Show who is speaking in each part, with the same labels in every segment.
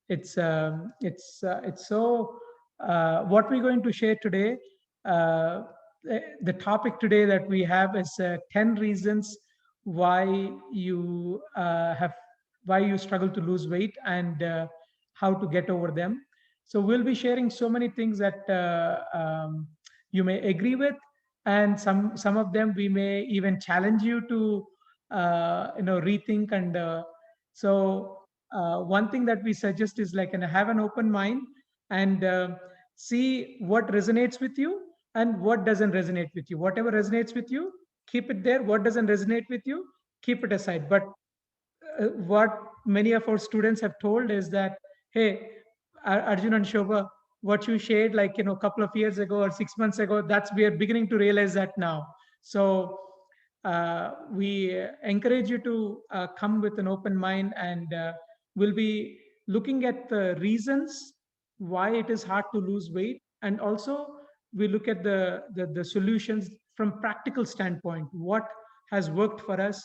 Speaker 1: It's so what we're going to share today. Uh, the topic today that we have is 10 reasons why you have why you struggle to lose weight, and how to get over them. So we'll be sharing so many things that you may agree with, and some of them we may even challenge you to rethink. And so one thing that we suggest is like, have an open mind, and see what resonates with you and what doesn't resonate with you. Whatever resonates with you, keep it there. What doesn't resonate with you, keep it aside. But what many of our students have told is that, hey, Arjun and Shobha, what you shared like, a couple of years ago or 6 months ago, that's we are beginning to realize that now. So we encourage you to come with an open mind, and we'll be looking at the reasons why it is hard to lose weight, and also we look at the solutions from practical standpoint, what has worked for us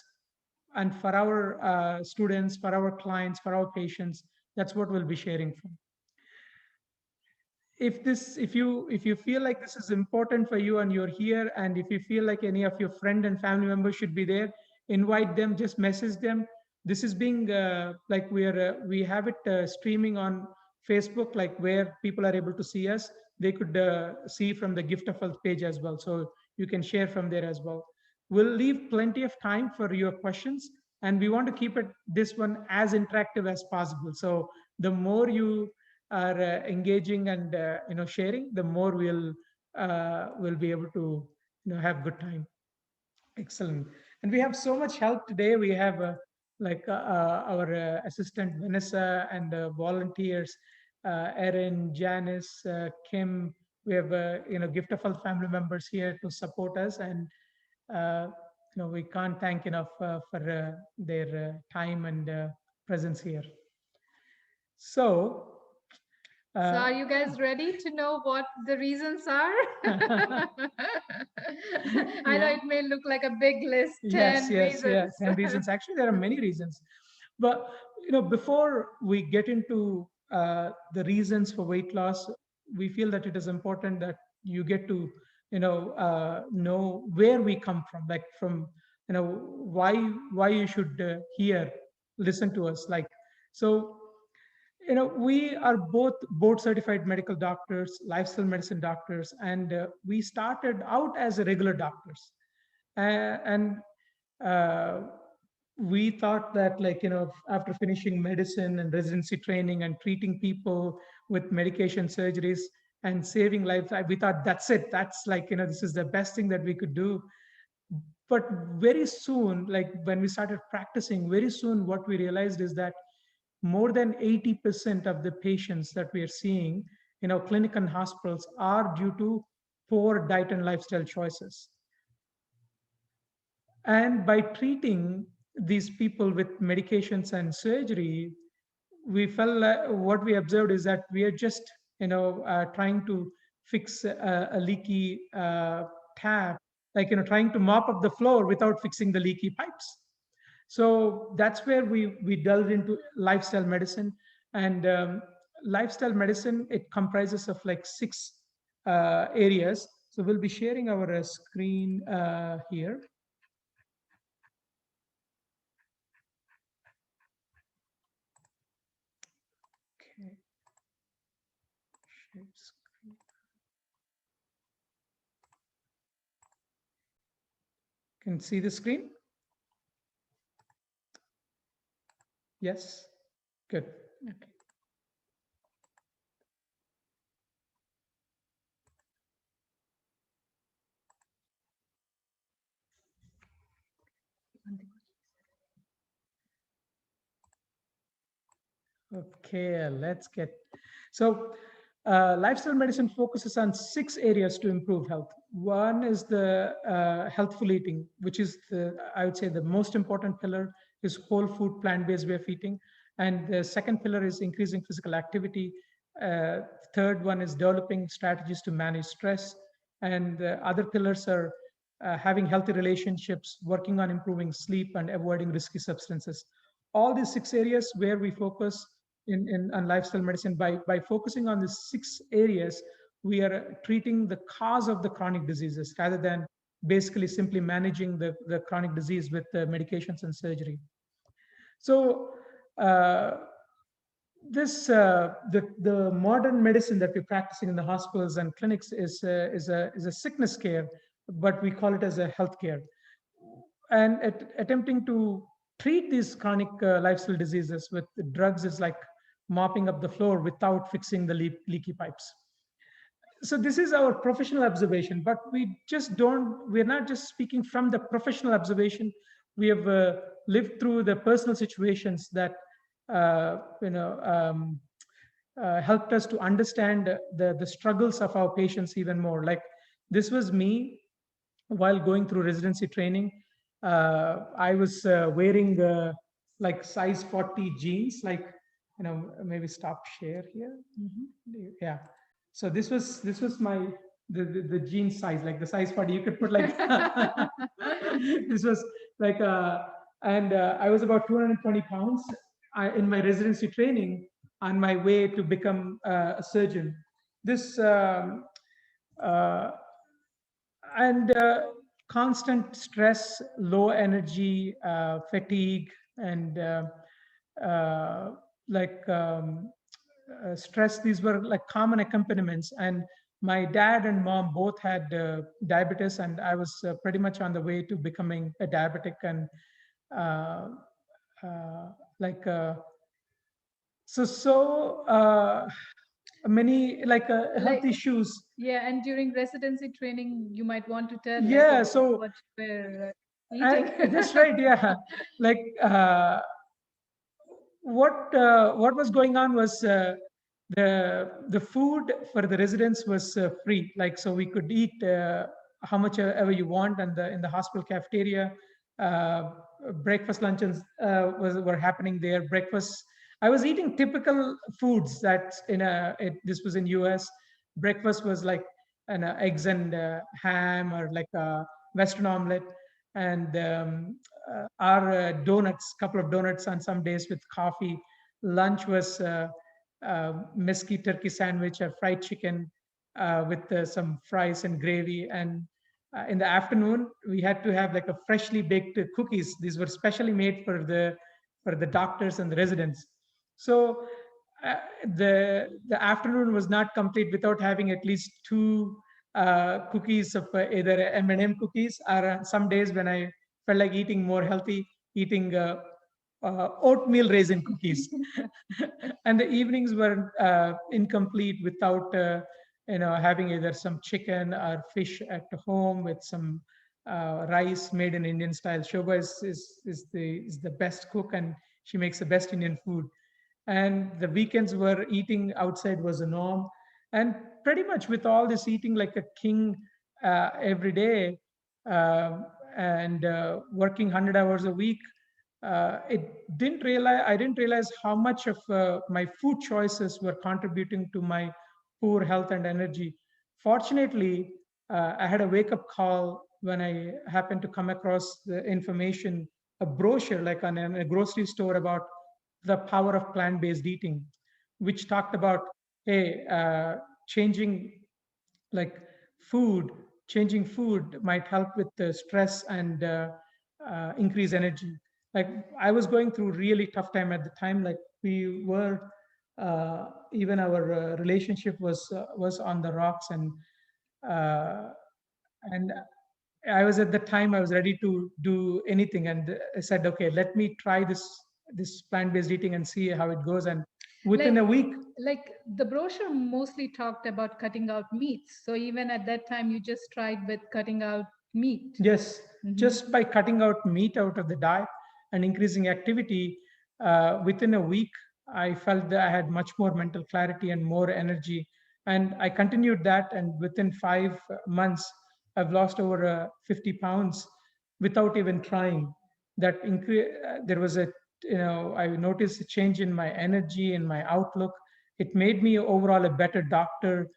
Speaker 1: and for our students, for our clients, for our patients. That's what we'll be sharing from. If you feel like this is important for you and you're here, and if you feel like any of your friend and family members should be there, invite them, just message them. This is being like we have it streaming on Facebook, like where people are able to see us. They could see from the Gift of Health page as well, so you can share from there as well. We'll leave plenty of time for your questions, and we want to keep it this one as interactive as possible. So the more you are engaging and sharing, the more we'll be able to have good time. Excellent. And we have so much help today. We have our assistant Vanessa, and volunteers, Erin, Janice, Kim. We have Gift of Health family members here to support us, and uh, we can't thank enough for their time and presence here. So
Speaker 2: So
Speaker 1: uh,
Speaker 2: are you guys ready to know what the reasons are? I know
Speaker 1: yeah.
Speaker 2: it may look like a big list,
Speaker 1: Yes,
Speaker 2: 10
Speaker 1: yes, yeah.
Speaker 2: reasons.
Speaker 1: 10 reasons. Actually, there are many reasons. But, before we get into the reasons for weight loss, we feel that it is important that you get to, know where we come from, like from, why you should hear, listen to us. Like, so, we are both board certified medical doctors, lifestyle medicine doctors, and we started out as regular doctors. And uh, we thought that, like, after finishing medicine and residency training and treating people with medication surgeries and saving lives, we thought that's it. That's like, this is the best thing that we could do. But very soon, like when we started practicing, very soon what we realized is that more than 80% of the patients that we are seeing in our clinic and hospitals are due to poor diet and lifestyle choices. And by treating these people with medications and surgery, we felt like what we observed is that we are just, trying to fix a leaky tap, like, trying to mop up the floor without fixing the leaky pipes. So that's where we delved into lifestyle medicine. And lifestyle medicine, it comprises of like six areas. So we'll be sharing our screen here. Okay. Share screen. Can see the screen? Yes. Good. Okay. Okay, let's get. So, lifestyle medicine focuses on six areas to improve health. One is the healthful eating, which is I would say, the most important pillar is whole food, plant-based way of eating. And the second pillar is increasing physical activity. Uh, Third one is developing strategies to manage stress. And the other pillars are having healthy relationships, working on improving sleep, and avoiding risky substances. All these six areas where we focus, on lifestyle medicine. By focusing on the 6 areas, we are treating the cause of the chronic diseases rather than basically simply managing the chronic disease with medications and surgery. So uh, the modern medicine that we're practicing in the hospitals and clinics is a sickness care, but we call it as a health care, and attempting to treat these chronic lifestyle diseases with drugs is like mopping up the floor without fixing the leaky pipes. So this is our professional observation, but we're not just speaking from the professional observation. We have lived through the personal situations that uh, you know um, helped us to understand the struggles of our patients even more. Like, this was me while going through residency training. I was wearing like size 40 jeans, like, maybe stop share here. Yeah. So this was my the jean size, like the size 40. You could put like this was like and I was about 220 pounds in my residency training on my way to become a surgeon. This uh, and constant stress, low energy, fatigue, and uh, like stress. These were like common accompaniments. And my dad and mom both had diabetes, and I was pretty much on the way to becoming a diabetic. And uh, uh, like many like health
Speaker 2: Like,
Speaker 1: issues.
Speaker 2: yeah, and during residency training, you might want to tell like
Speaker 1: Yeah,
Speaker 2: about
Speaker 1: so
Speaker 2: what we're eating.
Speaker 1: that's right. Yeah, like what was going on was the food for the residents was free. Like, so we could eat how much ever you want, and in the hospital cafeteria, uh, breakfast, luncheons were happening there. Breakfast, I was eating typical foods that this was in US. Breakfast was like eggs and ham, or like a Western omelet, and our donuts, couple of donuts on some days with coffee. Lunch was mesquite turkey sandwich or fried chicken with some fries and gravy. And in the afternoon, we had to have like a freshly baked cookies. These were specially made for the doctors and the residents. So uh, the afternoon was not complete without having at least two cookies of either M&M cookies, or some days when I felt like eating more healthy, eating oatmeal raisin cookies. And the evenings were incomplete without having either some chicken or fish at home with some rice made in Indian style. Shobha is the best cook, and she makes the best Indian food. And the weekends were eating outside was a norm. And pretty much with all this eating like a king every day, and working 100 hours a week, I didn't realize how much of my food choices were contributing to my poor health and energy. Fortunately, I had a wake up call when I happened to come across the information, a brochure like in a grocery store, about the power of plant based eating, which talked about, hey, changing like food changing food might help with the stress and increase energy. Like, I was going through really tough time at the time. Like, we were even our relationship was on the rocks. Uh, and I was at the time, I was ready to do anything, and I said, okay, let me try this plant based eating and see how it goes. And within
Speaker 2: like
Speaker 1: a week.
Speaker 2: like the brochure mostly talked about cutting out meats. So even at that time, you just tried with cutting out meat.
Speaker 1: Yes,
Speaker 2: Mhm.
Speaker 1: just by cutting out meat out of the diet and increasing activity, within a week, I felt that I had much more mental clarity and more energy. And I continued that, and within 5 months, I've lost over 50 pounds without even trying. There was I noticed a change in my energy and my outlook. It made me overall a better doctor,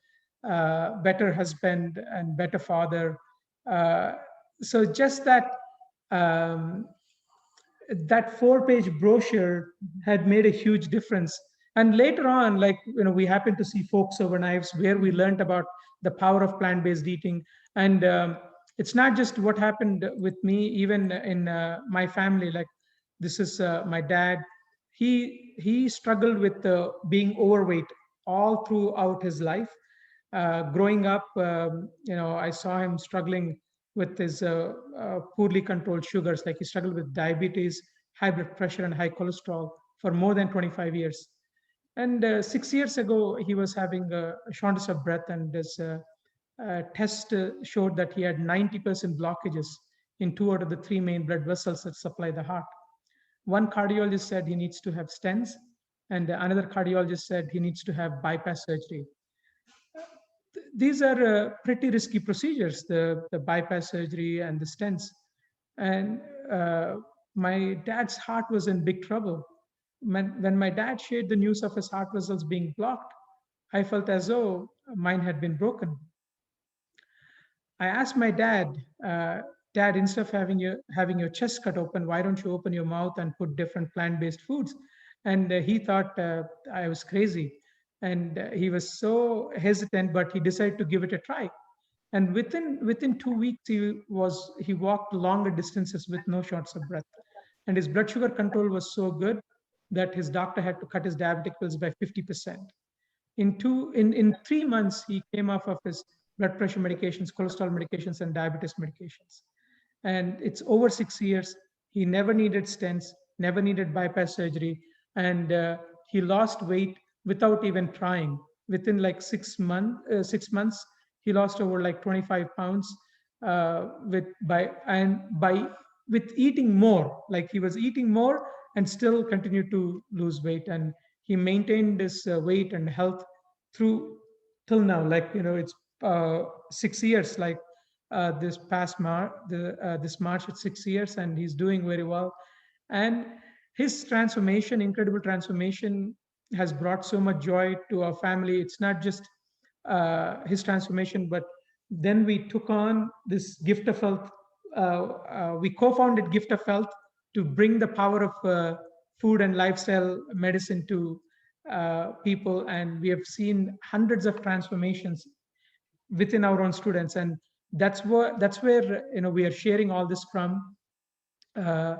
Speaker 1: better husband, and better father. Uh, so just um, that 4-page brochure had made a huge difference. And later on, like, we happened to see Forks Over Knives, where we learned about the power of plant-based eating. And it's not just what happened with me, even in my family. Like, this is my dad. He struggled with being overweight all throughout his life. Growing up, I saw him struggling with his poorly controlled sugars. Like, he struggled with diabetes, high blood pressure, and high cholesterol for more than 25 years. And 6 years ago, he was having a shortness of breath, and his test showed that he had 90% blockages in two out of the three main blood vessels that supply the heart. One cardiologist said he needs to have stents, and another cardiologist said he needs to have bypass surgery. These are pretty risky procedures, the bypass surgery and the stents. And my dad's heart was in big trouble. When my dad shared the news of his heart vessels being blocked, I felt as though mine had been broken. I asked my dad, Dad, instead of having your chest cut open, why don't you open your mouth and put different plant-based foods? And he thought I was crazy, and he was so hesitant, but he decided to give it a try. And within 2 weeks, he walked longer distances with no shortness of breath, and his blood sugar control was so good that his doctor had to cut his diabetic pills by 50%. In 3 months, he came off of his blood pressure medications, cholesterol medications, and diabetes medications. And it's over 6 years. He never needed stents, never needed bypass surgery, and he lost weight without even trying. Within like 6 months, he lost over like 25 pounds by with eating more. Like, he was eating more and still continued to lose weight, and he maintained his weight and health through till now. Like, it's 6 years. Like, this March, it's 6 years, and he's doing very well. And his transformation, incredible transformation, has brought so much joy to our family. It's not just his transformation, but then we took on this Gift of Health. We co-founded Gift of Health to bring the power of food and lifestyle medicine to people, and we have seen hundreds of transformations within our own students. And that's where we are sharing all this from. uh,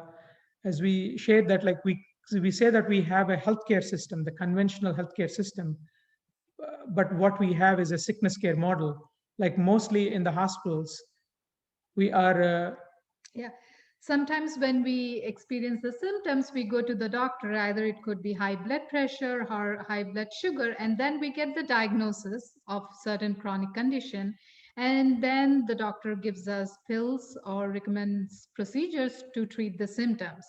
Speaker 1: as we shared that, like, we say that we have a healthcare system, the conventional healthcare system, but what we have is a sickness care model. Like, mostly in the hospitals, we are
Speaker 2: Yeah. Sometimes when we experience the symptoms, we go to the doctor. Either it could be high blood pressure or high blood sugar, and then we get the diagnosis of certain chronic condition. And then the doctor gives us pills or recommends procedures to treat the symptoms.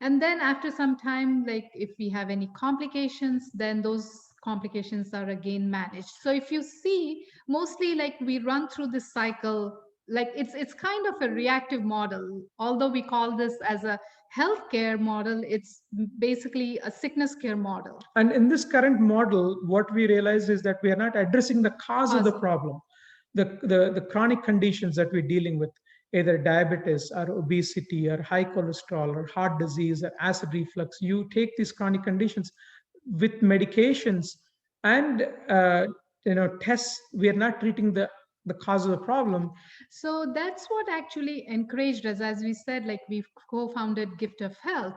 Speaker 2: And then after some time, like if we have any complications, then those complications are again managed. So if you see, mostly like we run through this cycle, like it's kind of a reactive model. Although we call this as a healthcare model, it's basically a sickness care model.
Speaker 1: and in this current model, what we realize is that we are not addressing the cause of the
Speaker 2: Cause.
Speaker 1: problem, the chronic conditions that we're dealing with, either diabetes or obesity or high cholesterol or heart disease or acid reflux. You take these chronic conditions with medications and tests. We are not treating the cause of the problem.
Speaker 2: So that's what actually encouraged us. As we said, like we've co-founded Gift of Health.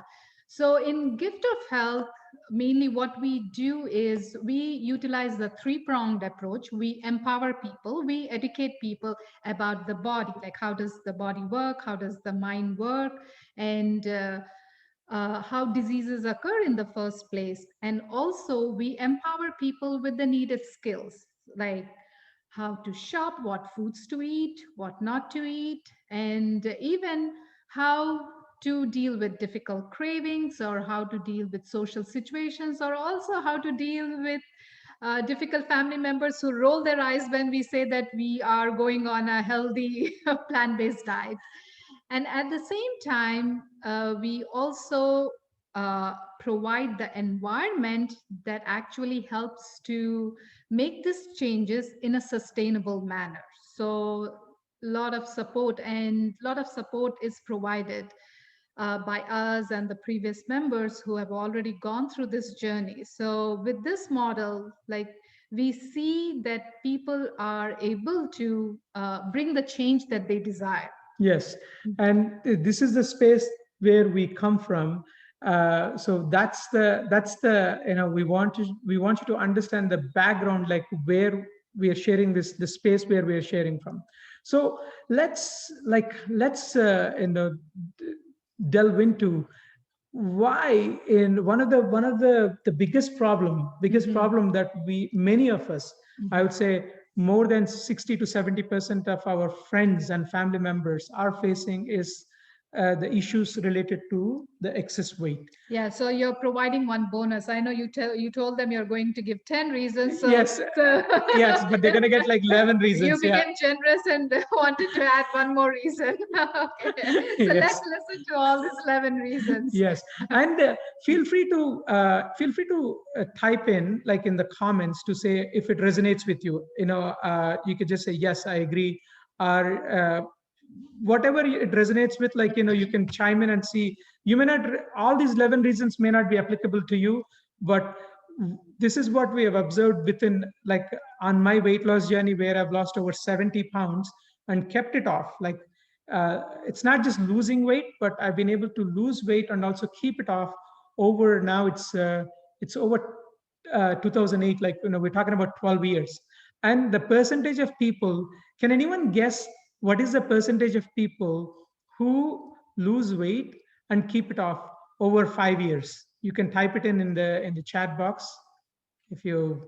Speaker 2: So in Gift of Health, mainly what we do is we utilize the three-pronged approach. We empower people, we educate people about the body, like how does the body work, how does the mind work, and how diseases occur in the first place. And also we empower people with the needed skills, like how to shop, what foods to eat, what not to eat, and even how to deal with difficult cravings, or how to deal with social situations, or also how to deal with difficult family members who roll their eyes when we say that we are going on a healthy plant based diet. And at the same time, we also provide the environment that actually helps to make these changes in a sustainable manner. So, lot of support is provided by us and the previous members who have already gone through this journey. So, with this model, like we see that people are able to bring the change that they desire.
Speaker 1: Yes, and this is the space where we come from. So that's the we want you to understand the background, like where we are sharing the space where we are sharing from. So let's delve into why in one of the biggest
Speaker 2: Mhm.
Speaker 1: problem that we many of us, I
Speaker 2: Mhm.
Speaker 1: would say more than 60 to 70% of our friends and family members are facing is the issues related to the excess weight.
Speaker 2: Yeah, so you're providing one bonus. I know you told them you're going to give 10 reasons. So
Speaker 1: Yes,
Speaker 2: so
Speaker 1: yes, but they're gonna get like 11
Speaker 2: you
Speaker 1: reasons. Yeah.
Speaker 2: became generous and wanted to add one more reason. Okay. So let's
Speaker 1: Yes.
Speaker 2: listen to all these 11 reasons.
Speaker 1: Yes, and feel free to type in, like in the comments, to say if it resonates with you. You could just say yes, I agree, or whatever it resonates with. Like you can chime in and see. You may not all these 11 reasons may not be applicable to you, but this is what we have observed within, like, on my weight loss journey, where I've lost over 70 pounds and kept it off. Like, it's not just losing weight, but I've been able to lose weight and also keep it off over, now it's over 2008. Like, we're talking about 12 years. And the percentage of people, can anyone guess what is the percentage of people who lose weight and keep it off over 5 years? You can type it in the chat box. If you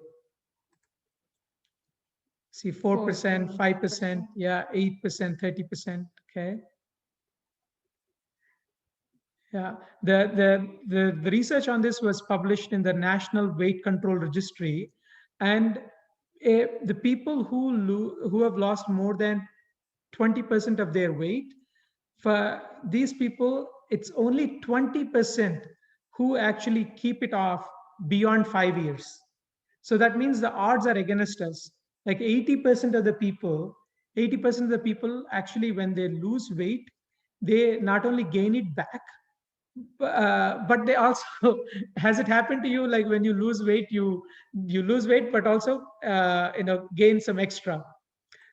Speaker 1: see, 4%, 5%, yeah, 8%, 30%. Okay. Yeah, the research on this was published in the National Weight Control Registry, and the people who have lost more than 20% of their weight, for these people, it's only 20% who actually keep it off beyond 5 years. So that means the odds are against us. Like 80% of the people, 80% of the people actually, when they lose weight, they not only gain it back, but they also has it happened to you, like when you lose weight, you lose weight but also gain some extra.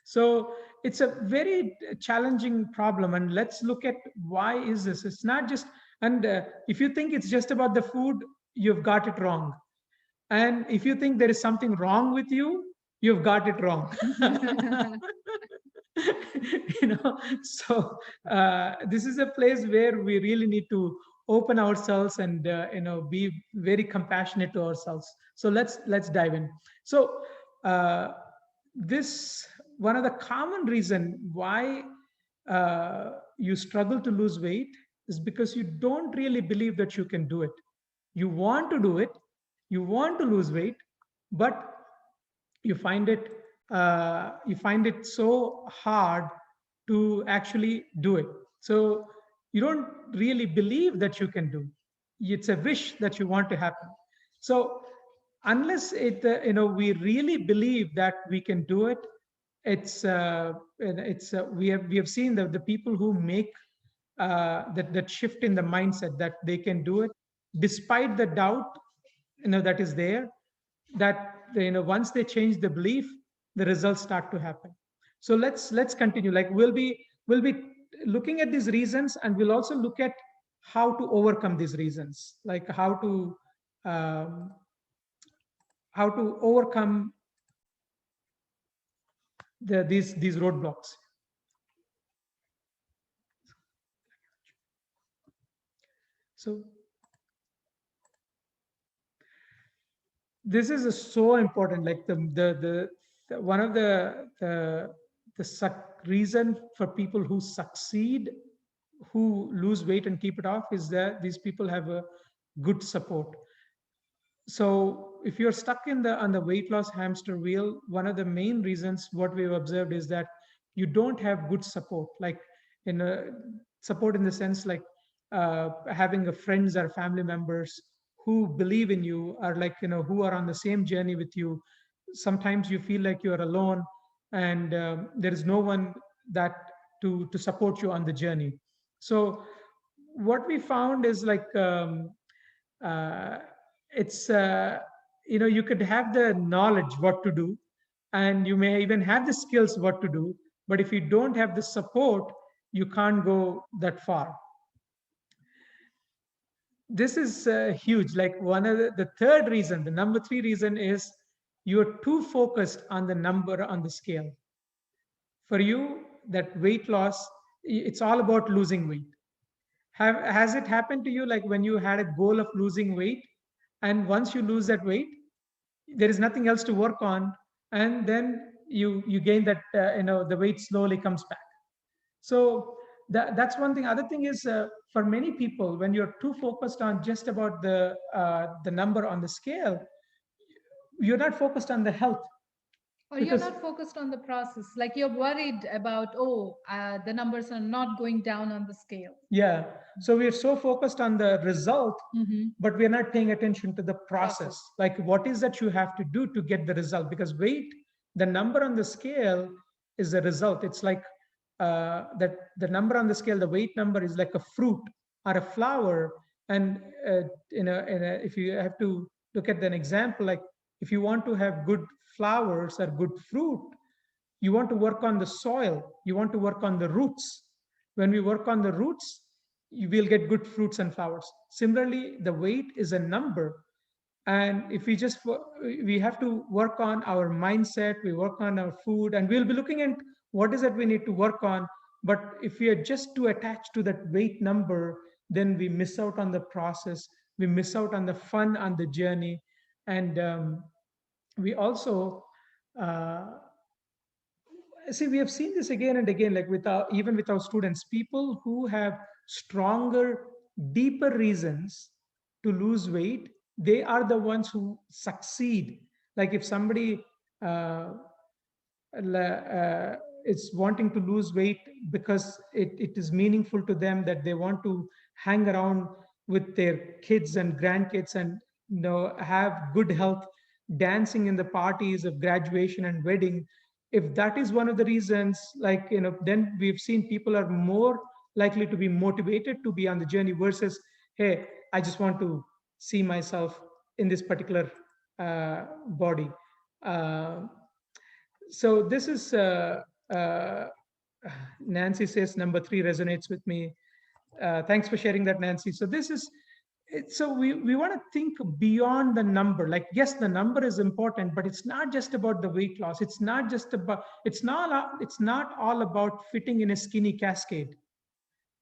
Speaker 1: So it's a very challenging problem, and let's look at why is this. It's not just, and if you think it's just about the food, you've got it wrong. And if you think there is something wrong with you, you've got it wrong. So this is a place where we really need to open ourselves and be very compassionate to ourselves. So let's dive in. So uh, this one of the common reason why you struggle to lose weight is because you don't really believe that you can do it. You want to do it, you want to lose weight, but you find it so hard to actually do it. So you don't really believe that you can do. It's a wish that you want to happen. So unless we really believe that we can do it, we have seen that the people who make that shift in the mindset that they can do it, despite the doubt that is there, that once they change the belief, the results start to happen. So let's continue. Like, we'll be looking at these reasons, and we'll also look at how to overcome these reasons, like um, how to overcome these roadblocks. So this is so important. Like, the one of the reason for people who succeed, who lose weight and keep it off, is that these people have a good support. So if you're stuck on the weight loss hamster wheel, one of the main reasons, what we've observed, is that you don't have good support. Like, in a support in the sense, like, having a friends or family members who believe in you, or, like, who are on the same journey with you. Sometimes you feel like you're alone, and there is no one that to support you on the journey. So what we found is like uh, it's you could have the knowledge what to do, and you may even have the skills what to do, but if you don't have the support, you can't go that far. This is huge. Like one of the third reason, the number three reason is you're too focused on the number on the scale. For you, that weight loss, it's all about losing weight. Has it happened to you, like when you had a goal of losing weight, and once you lose that weight, there is nothing else to work on, and then you gain that the weight slowly comes back. So that's one thing. Other thing is, for many people, when you're too focused on just about the number on the scale, you're not focused on the health.
Speaker 2: Or you're
Speaker 1: Because
Speaker 2: not focused on the process. Like you're worried about, oh, the numbers are not going down on the scale.
Speaker 1: yeah, so we're so focused on the result,
Speaker 2: Mm-hmm.
Speaker 1: but we're not paying attention to the process.
Speaker 2: Process.
Speaker 1: Like what is that you have to do to get the result? Because weight, the number on the scale is the result. It's like that the number on the scale, the weight number is like a fruit or a flower. And if you have to look at an example, like if you want to have good flowers or good fruit, you want to work on the soil, you want to work on the roots. When we work on the roots, you will get good fruits and flowers. Similarly, the weight is a number, and if we just we have to work on our mindset, we work on our food, and we'll be looking at what is it we need to work on. But if we are just too attached to that weight number, then we miss out on the process, we miss out on the fun on the journey. And we also uh, see, we have seen this again and again, like with our, even with our students, people who have stronger, deeper reasons to lose weight, they are the ones who succeed. Like if somebody uh, is wanting to lose weight because it is meaningful to them, that they want to hang around with their kids and grandkids and have good health, dancing in the parties of graduation and wedding. If that is one of the reasons, like then we've seen people are more likely to be motivated to be on the journey versus, hey, I just want to see myself in this particular body. uh, so this is Nancy says number three resonates with me. Thanks for sharing that, Nancy. So this is so we want to think beyond the number. Like yes, the number is important, but it's not just about the weight loss. It's not all about fitting in a skinny cascade,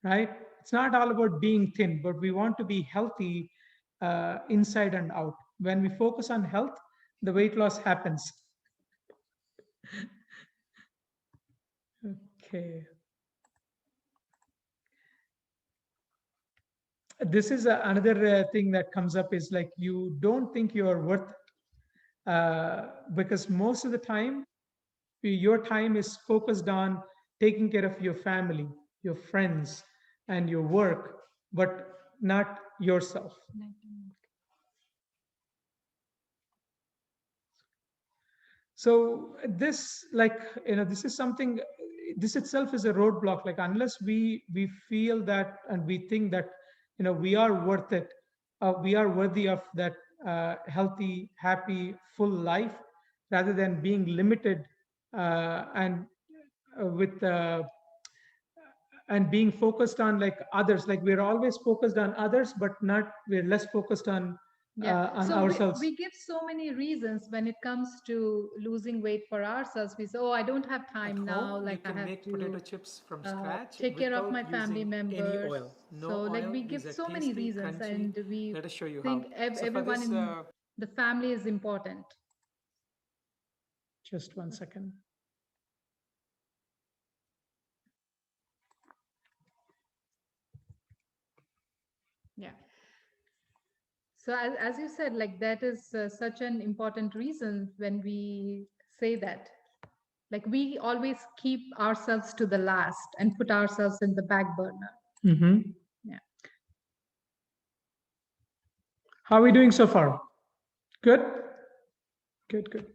Speaker 1: right? It's not all about being thin, but we want to be healthy inside and out. When we focus on health, the weight loss happens. Okay. This is another thing that comes up is like you don't think you're worth because most of the time your time is focused on taking care of your family, your friends, and your work, but not yourself. So this, like this is something, this itself is a roadblock. Like unless we feel that and we think that we are worth it, we are worthy of that healthy, happy, full life, rather than being limited and with and being focused on like others. Like we're always focused on others, but not we're less focused
Speaker 2: Yeah.
Speaker 1: on
Speaker 2: So
Speaker 1: ourselves.
Speaker 2: we give so many reasons when it comes to losing weight for ourselves. We say, oh, I don't have
Speaker 3: At
Speaker 2: time now.
Speaker 3: home, you
Speaker 2: Like I
Speaker 3: can
Speaker 2: have
Speaker 3: make potato
Speaker 2: to
Speaker 3: chips from scratch
Speaker 2: take care of
Speaker 3: without
Speaker 2: my family
Speaker 3: using any
Speaker 2: members.
Speaker 3: oil. No
Speaker 2: So, like,
Speaker 3: oil.
Speaker 2: we give
Speaker 3: These are
Speaker 2: so many
Speaker 3: tasty,
Speaker 2: reasons,
Speaker 3: crunchy.
Speaker 2: and we
Speaker 3: Let us show you how.
Speaker 2: think
Speaker 3: So for
Speaker 2: everyone
Speaker 3: this,
Speaker 2: in the family is important.
Speaker 1: Just 1 second.
Speaker 2: Yeah. So, as you said, like, that is such an important reason when we say that. Like, we always keep ourselves to the last and put ourselves in the back burner.
Speaker 1: Mm-hmm.
Speaker 2: Yeah.
Speaker 1: How are we doing so far? Good? Good, good.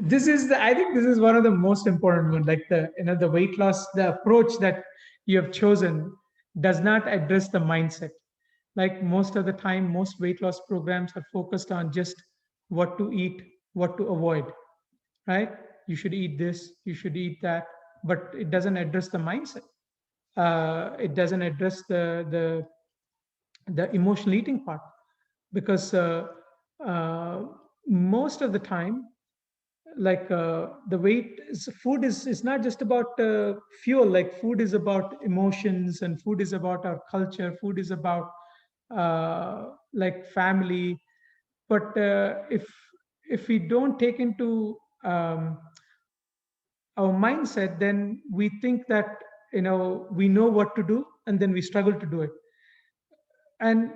Speaker 1: This is the, I think this is one of the most important one. Like the, the weight loss, the approach that you have chosen does not address the mindset. Like most of the time, most weight loss programs are focused on just what to eat, what to avoid, right? You should eat this, you should eat that, but it doesn't address the mindset. It doesn't address the emotional eating part, because uh, most of the time, like the weight is, food is not just about fuel. Like food is about emotions, and food is about our culture, food is about like family. But if we don't take into our mindset, then we think that we know what to do, and then we struggle to do it. And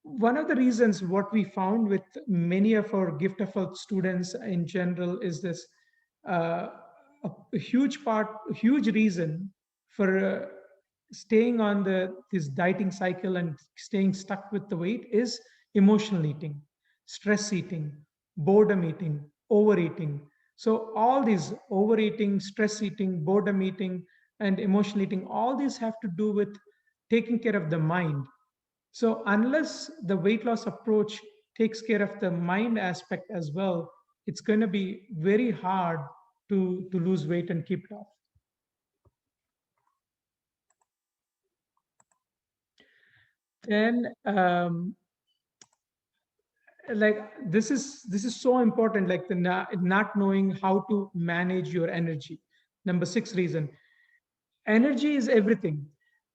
Speaker 1: one of the reasons, what we found with many of our gift of health students in general, is this uh, a huge part, a huge reason for staying on this dieting cycle and staying stuck with the weight is emotional eating, stress eating, boredom eating, overeating. So all these overeating, stress eating, boredom eating, and emotional eating, all these have to do with taking care of the mind. So, unless the weight loss approach takes care of the mind aspect as well, it's going to be very hard to lose weight and keep it off. Then, like this is so important. Like the not knowing how to manage your energy. Number six reason: energy is everything.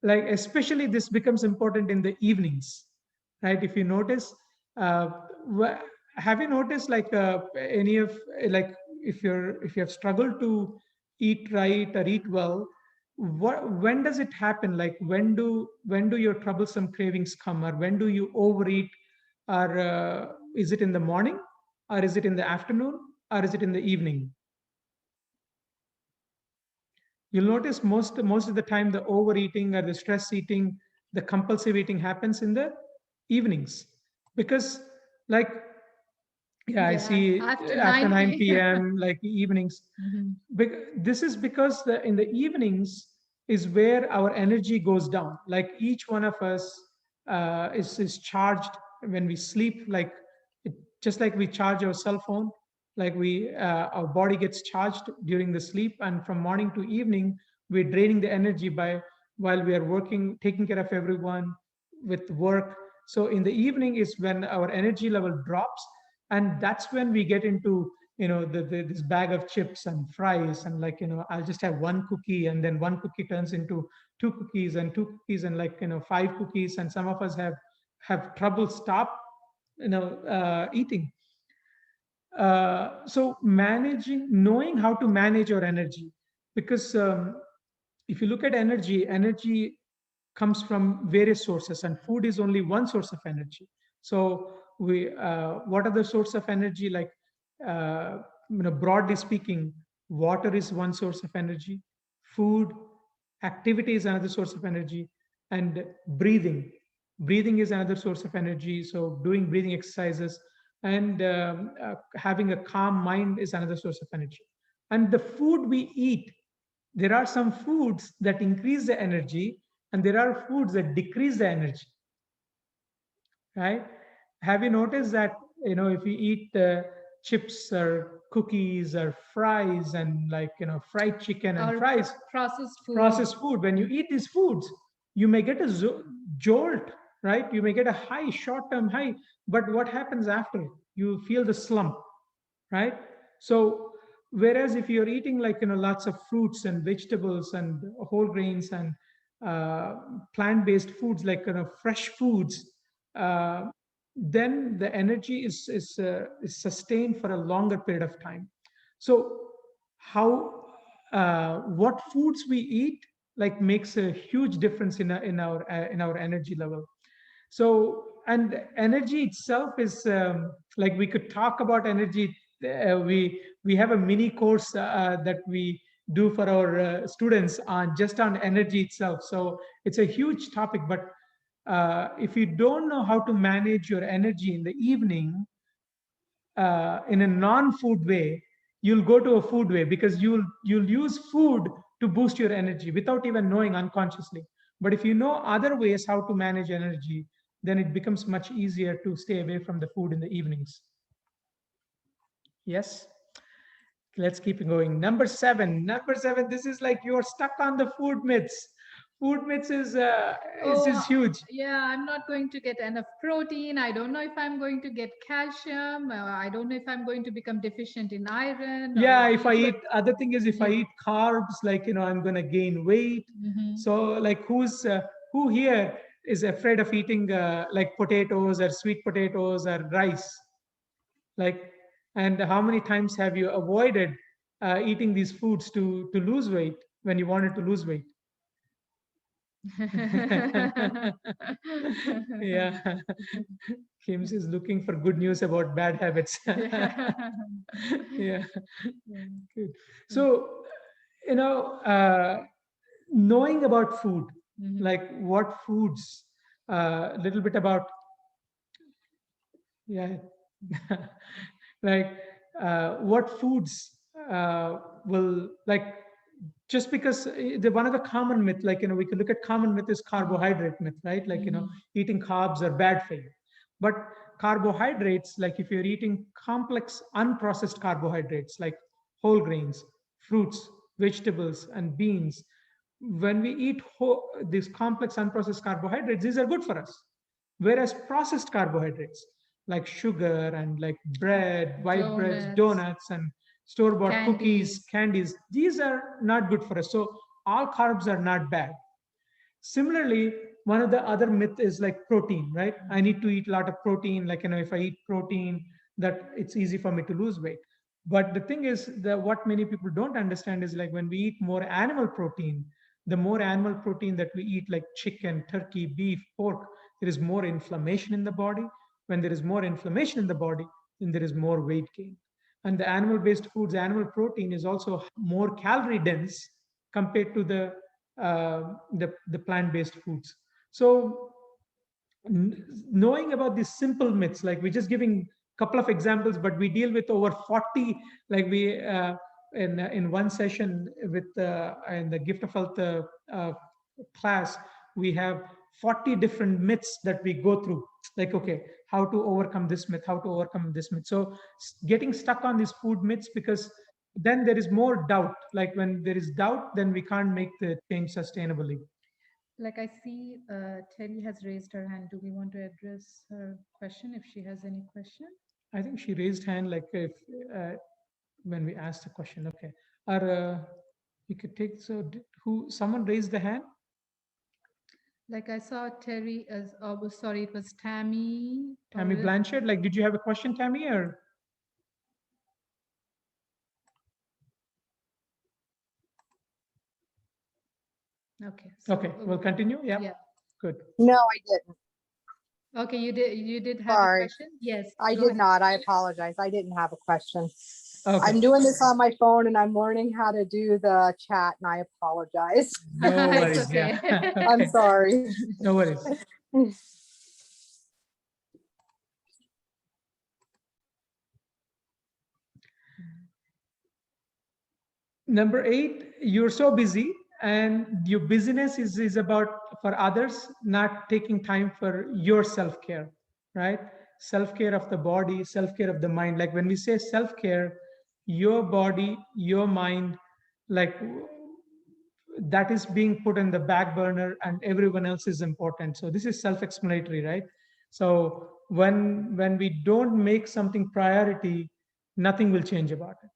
Speaker 1: Like especially this becomes important in the evenings, right? If you notice, uh, wh- have you noticed like any of, like, if you have struggled to eat right or eat well, when does it happen? Like when do your troublesome cravings come, or when do you overeat? Or is it in the morning, or is it in the afternoon, or is it in the evening? You'll notice most of the time the overeating or the stress eating, the compulsive eating happens in the evenings, because, like, yeah, I
Speaker 2: Yeah,
Speaker 1: see
Speaker 2: after
Speaker 1: after
Speaker 2: 9
Speaker 1: 9
Speaker 2: p.m.
Speaker 1: p.m. like evenings.
Speaker 2: Mhm.
Speaker 1: This is because in the evenings is where our energy goes down. Like each one of us is charged when we sleep. Like it, just like we charge our cell phone, like our body gets charged during the sleep, and from morning to evening we're draining the energy by while we are working, taking care of everyone with work. So in the evening is when our energy level drops, and that's when we get into this bag of chips and fries, and, like, I'll just have one cookie, and then one cookie turns into two cookies, and two cookies, and, like, five cookies, and some of us have trouble stop eating. So knowing how to manage your energy, because if you look at energy comes from various sources, and food is only one source of energy. So what are the source of energy? Like, uh, broadly speaking, water is one source of energy, food, activity is another source of energy, and breathing is another source of energy. So doing breathing exercises, and having a calm mind is another source of energy. And the food we eat, there are some foods that increase the energy, and there are foods that decrease the energy, right? Have you noticed that, if you eat chips or cookies or fries, and, like, fried chicken and
Speaker 2: Or
Speaker 1: fries,
Speaker 2: processed food.
Speaker 1: processed food, when you eat these foods, you may get a jolt, right? You may get a high, short term high, but what happens after? You feel the slump, right? So whereas if you're eating, like, lots of fruits and vegetables and whole grains and uh, plant-based foods, like, fresh foods, uh, then the energy is sustained for a longer period of time. So how what foods we eat, like, makes a huge difference in our energy level. So, and energy itself is, like, we could talk about energy. We have a mini course that we do for our students on just on energy itself. So it's a huge topic, but if you don't know how to manage your energy in the evening in a non-food way, you'll go to a food way, because you'll use food to boost your energy without even knowing, unconsciously. But if you know other ways how to manage energy, then it becomes much easier to stay away from the food in the evenings. Yes. Let's keep going. Number seven. Number seven. This is like you're stuck on the food myths. Food myths is huge.
Speaker 2: Yeah, I'm not going to get enough protein. I don't know if I'm going to get calcium. I don't know if I'm going to become deficient in iron.
Speaker 1: Yeah, if I eat, other thing is, if I
Speaker 2: Yeah.
Speaker 1: eat carbs, like, I'm gonna gain weight. So like, who here is afraid of eating like potatoes or sweet potatoes or rice? Like, and how many times have you avoided eating these foods to lose weight when you wanted to lose weight? Yeah. Kims is looking for good news about bad habits. Yeah. Good. So, knowing about food, like what foods, a little bit about, yeah, like what foods will, like, just because the one of the common myth, like, we could look at common myth is carbohydrate myth, right? Like, eating carbs are bad for you. But carbohydrates, like if you're eating complex unprocessed carbohydrates like whole grains, fruits, vegetables, and beans, when we eat these complex unprocessed carbohydrates, these are good for us. Whereas processed carbohydrates like sugar and like bread, white breads, donuts, and store-bought cookies, candies, these are not good for us. So all carbs are not bad. Similarly, one of the other myth is like protein, right? I need to eat a lot of protein. Like, if I eat protein, that it's easy for me to lose weight. But the thing is that what many people don't understand is, like, when we eat more animal protein, the more animal protein that we eat, like chicken, turkey, beef, pork, there is more inflammation in the body. When there is more inflammation in the body, then there is more weight gain. And the animal-based foods, animal protein is also more calorie dense compared to the plant-based foods. So knowing about these simple myths, like we're just giving a couple of examples, but we deal with over 40, like we in one session with in the Gift of Health class, we have 40 different myths that we go through, like, okay, how to overcome this myth, how to overcome this myth. So getting stuck on these food myths, because then there is more doubt. Like when there is doubt, then we can't make the change sustainably.
Speaker 2: Like I see, Terry has raised her hand. Do we want to address her question if she has any question?
Speaker 1: I think she raised hand, like, if uh, when we asked the question. Okay, or you could take, so who, someone raised the hand?
Speaker 2: Like I saw Terry as, oh, sorry, it was Tammy.
Speaker 1: Tammy Blanchard. Like, did you have a question, Tammy, or?
Speaker 2: Okay.
Speaker 1: Okay, we'll continue. Yeah.
Speaker 2: Yeah.
Speaker 1: Good.
Speaker 3: No, I didn't.
Speaker 2: Okay, you did have a
Speaker 3: Sorry.
Speaker 2: question? Yes.
Speaker 3: I
Speaker 2: go
Speaker 3: did
Speaker 2: ahead.
Speaker 3: not. I apologize. I didn't have a question.
Speaker 1: Okay.
Speaker 3: I'm doing this on my phone and I'm learning how to do the chat and I apologize.
Speaker 1: No
Speaker 2: It's
Speaker 1: worries.
Speaker 2: okay.
Speaker 1: Yeah.
Speaker 3: I'm
Speaker 1: Okay.
Speaker 3: sorry.
Speaker 1: No worries. Number 8, you're so busy, and your busyness is about for others, not taking time for your self-care, right? Self-care of the body, self-care of the mind. Like when we say self-care, your body, your mind, like that is being put in the back burner, and everyone else is important. So this is self-explanatory, right? So when we don't make something priority, nothing will change about it.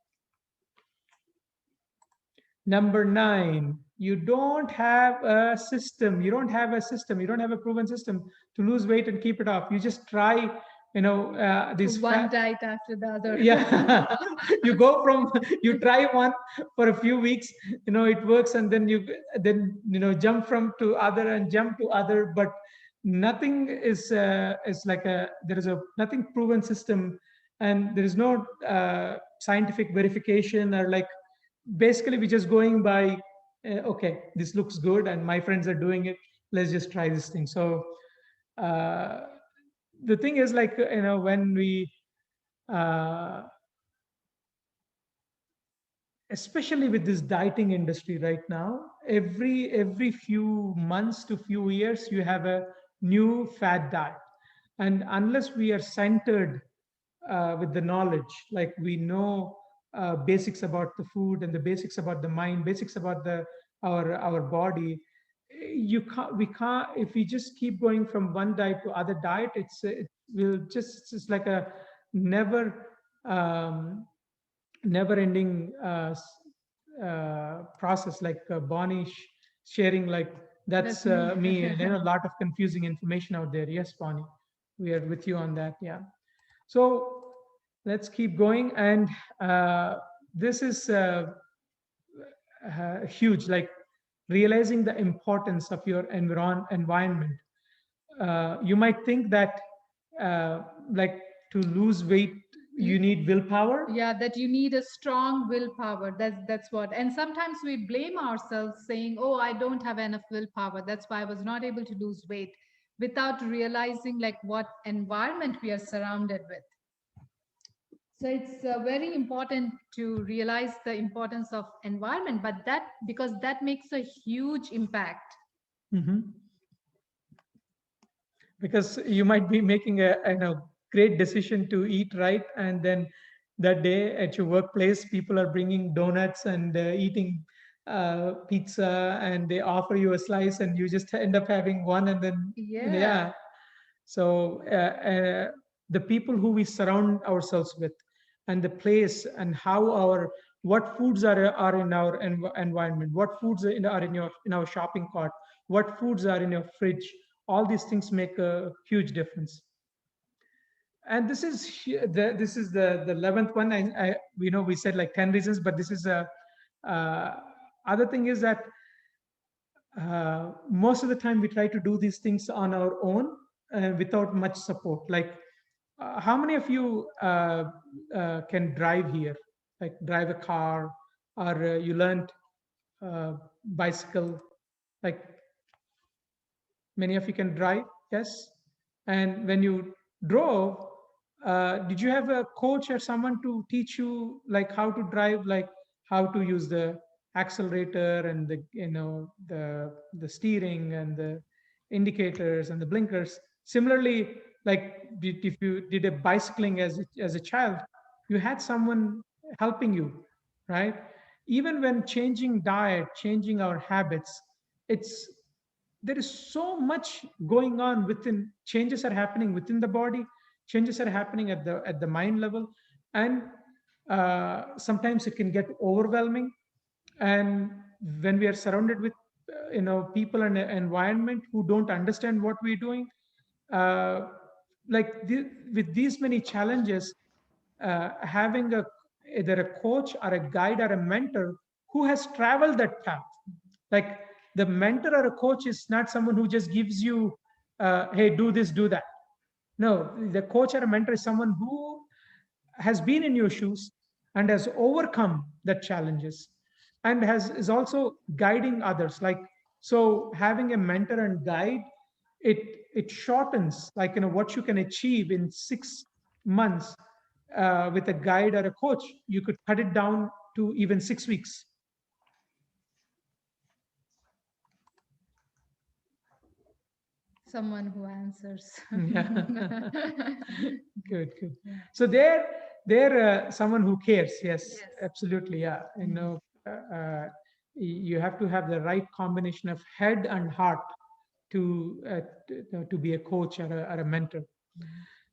Speaker 1: Number 9, you don't have a system. You don't have a system. You don't have a proven system to lose weight and keep it off. You just try, these
Speaker 2: One diet after the other.
Speaker 1: yeah. You go from, you try one for a few weeks, it works, and then jump from to other and jump to other, but nothing is like there is a nothing proven system, and there is no scientific verification, or like, basically we're just going by, okay, this looks good and my friends are doing it, let's just try this thing. So uh, the thing is, like, when we, uh, especially with this dieting industry right now, every few months to few years you have a new fad diet. And unless we are centered with the knowledge, like we know basics about the food and the basics about the mind, basics about the our body, you can't we can't if we just keep going from one diet to other diet, it will just, it's like a never um, never ending process, like Bonnie sharing, like that's
Speaker 2: That's me.
Speaker 1: me, and a lot of confusing information out there. Yes, Bonnie, we are with you on that. Yeah. So let's keep going. And this is huge, like realizing the importance of your environment. You might think that uh, like to lose weight you
Speaker 2: You,
Speaker 1: need willpower.
Speaker 2: yeah, that you need a strong willpower. That's what. And sometimes we blame ourselves saying, "Oh, I don't have enough willpower. That's why I was not able to lose weight," without realizing like what environment we are surrounded with. So it's very important to realize the importance of environment, but that because that makes a huge impact.
Speaker 1: Mhm. Because you might be making a great decision to eat right, and then that day at your workplace people are bringing donuts and eating pizza, and they offer you a slice and you just end up having one, and then
Speaker 2: Yeah.
Speaker 1: yeah. So the people who we surround ourselves with, and the place, and how our what foods are in our environment, what foods are in our shopping cart, what foods are in your fridge, all these things make a huge difference. And this is the 11th one. I we know we said like 10 reasons, but this is a uh, other thing is that most of the time we try to do these things on our own without much support. Like, how many of you can drive here, like drive a car, or you learned bicycle? Like, many of you can drive, yes? And when you drove, did you have a coach or someone to teach you like how to drive, like how to use the accelerator and the the steering and the indicators and the blinkers? Similarly, like if you did a bicycling as a child, you had someone helping you, right? Even when changing diet, changing our habits, it's there is so much going on within. Changes are happening within the body, changes are happening at the mind level, and sometimes it can get overwhelming. And when we are surrounded with people and environment who don't understand what we're doing, uh, with these many challenges, having either a coach or a guide or a mentor who has traveled that path. Like, the mentor or a coach is not someone who just gives you hey, do this, do that. No, the coach or a mentor is someone who has been in your shoes and has overcome the challenges, and has is also guiding others. Like, so having a mentor and guide, it it shortens, like, what you can achieve in 6 months. With a guide or a coach, you could cut it down to even 6 weeks.
Speaker 2: Someone who answers.
Speaker 1: Yeah. Good, good. So they're someone who cares. Yes,
Speaker 2: Yes.
Speaker 1: absolutely. Yeah, you have to have the right combination of head and heart to be a coach or a mentor.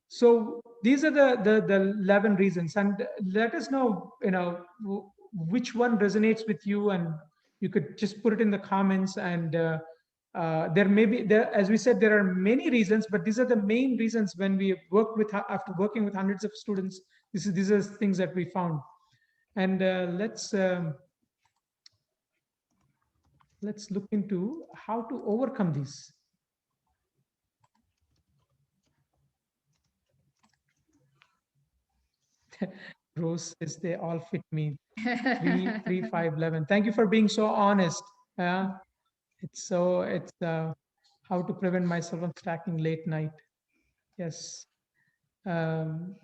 Speaker 1: So these are the 11 reasons, and let us know, which one resonates with you, and you could just put it in the comments. And there may be there, as we said, there are many reasons, but these are the main reasons. When we work with after working with hundreds of students, these are things that we found. And let's look into how to overcome these. Rose says they all fit me. 3 3 5 11. Thank you for being so honest. Yeah, it's how to prevent myself from stacking late night. Yes. um,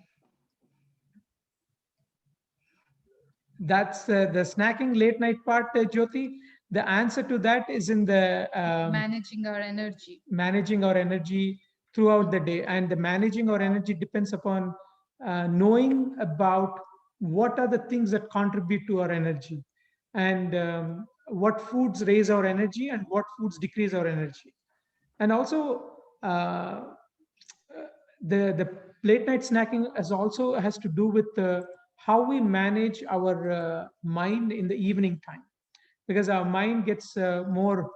Speaker 1: That's the snacking late night part, Jyoti. The answer to that is in the
Speaker 2: Managing our energy.
Speaker 1: managing our energy throughout the day. And the managing our energy depends upon knowing about what are the things that contribute to our energy, and what foods raise our energy and what foods decrease our energy. And also, the late night snacking has to do with how we manage our mind in the evening time, because our mind gets more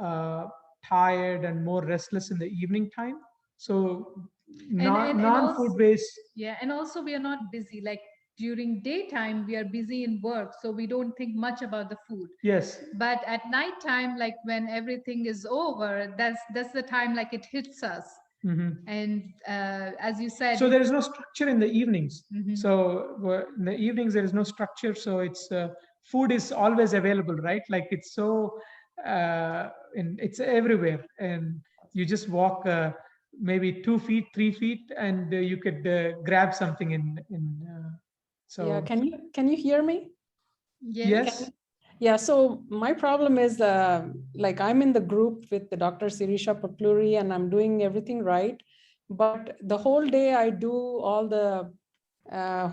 Speaker 1: uh, tired and more restless in the evening time. So
Speaker 2: And
Speaker 1: non-food
Speaker 2: also,
Speaker 1: based.
Speaker 2: yeah, and also we are not busy. Like during daytime, we are busy in work, so we don't think much about the food.
Speaker 1: Yes.
Speaker 2: But at night time, like when everything is over, that's the time like it hits us.
Speaker 1: Mhm.
Speaker 2: And as you said,
Speaker 1: So there is no structure in the evenings.
Speaker 2: Mhm.
Speaker 1: So in the evenings there is no structure, so it's food is always available, right? Like it's so it's everywhere, and you just walk maybe 2 feet 3 feet, and you could grab something in
Speaker 4: Yeah,
Speaker 1: so
Speaker 4: can you hear me?
Speaker 1: yes.
Speaker 4: Yeah, so my problem is like I'm in the group with the Dr. Sirisha Papluri and I'm doing everything right. But the whole day I do all the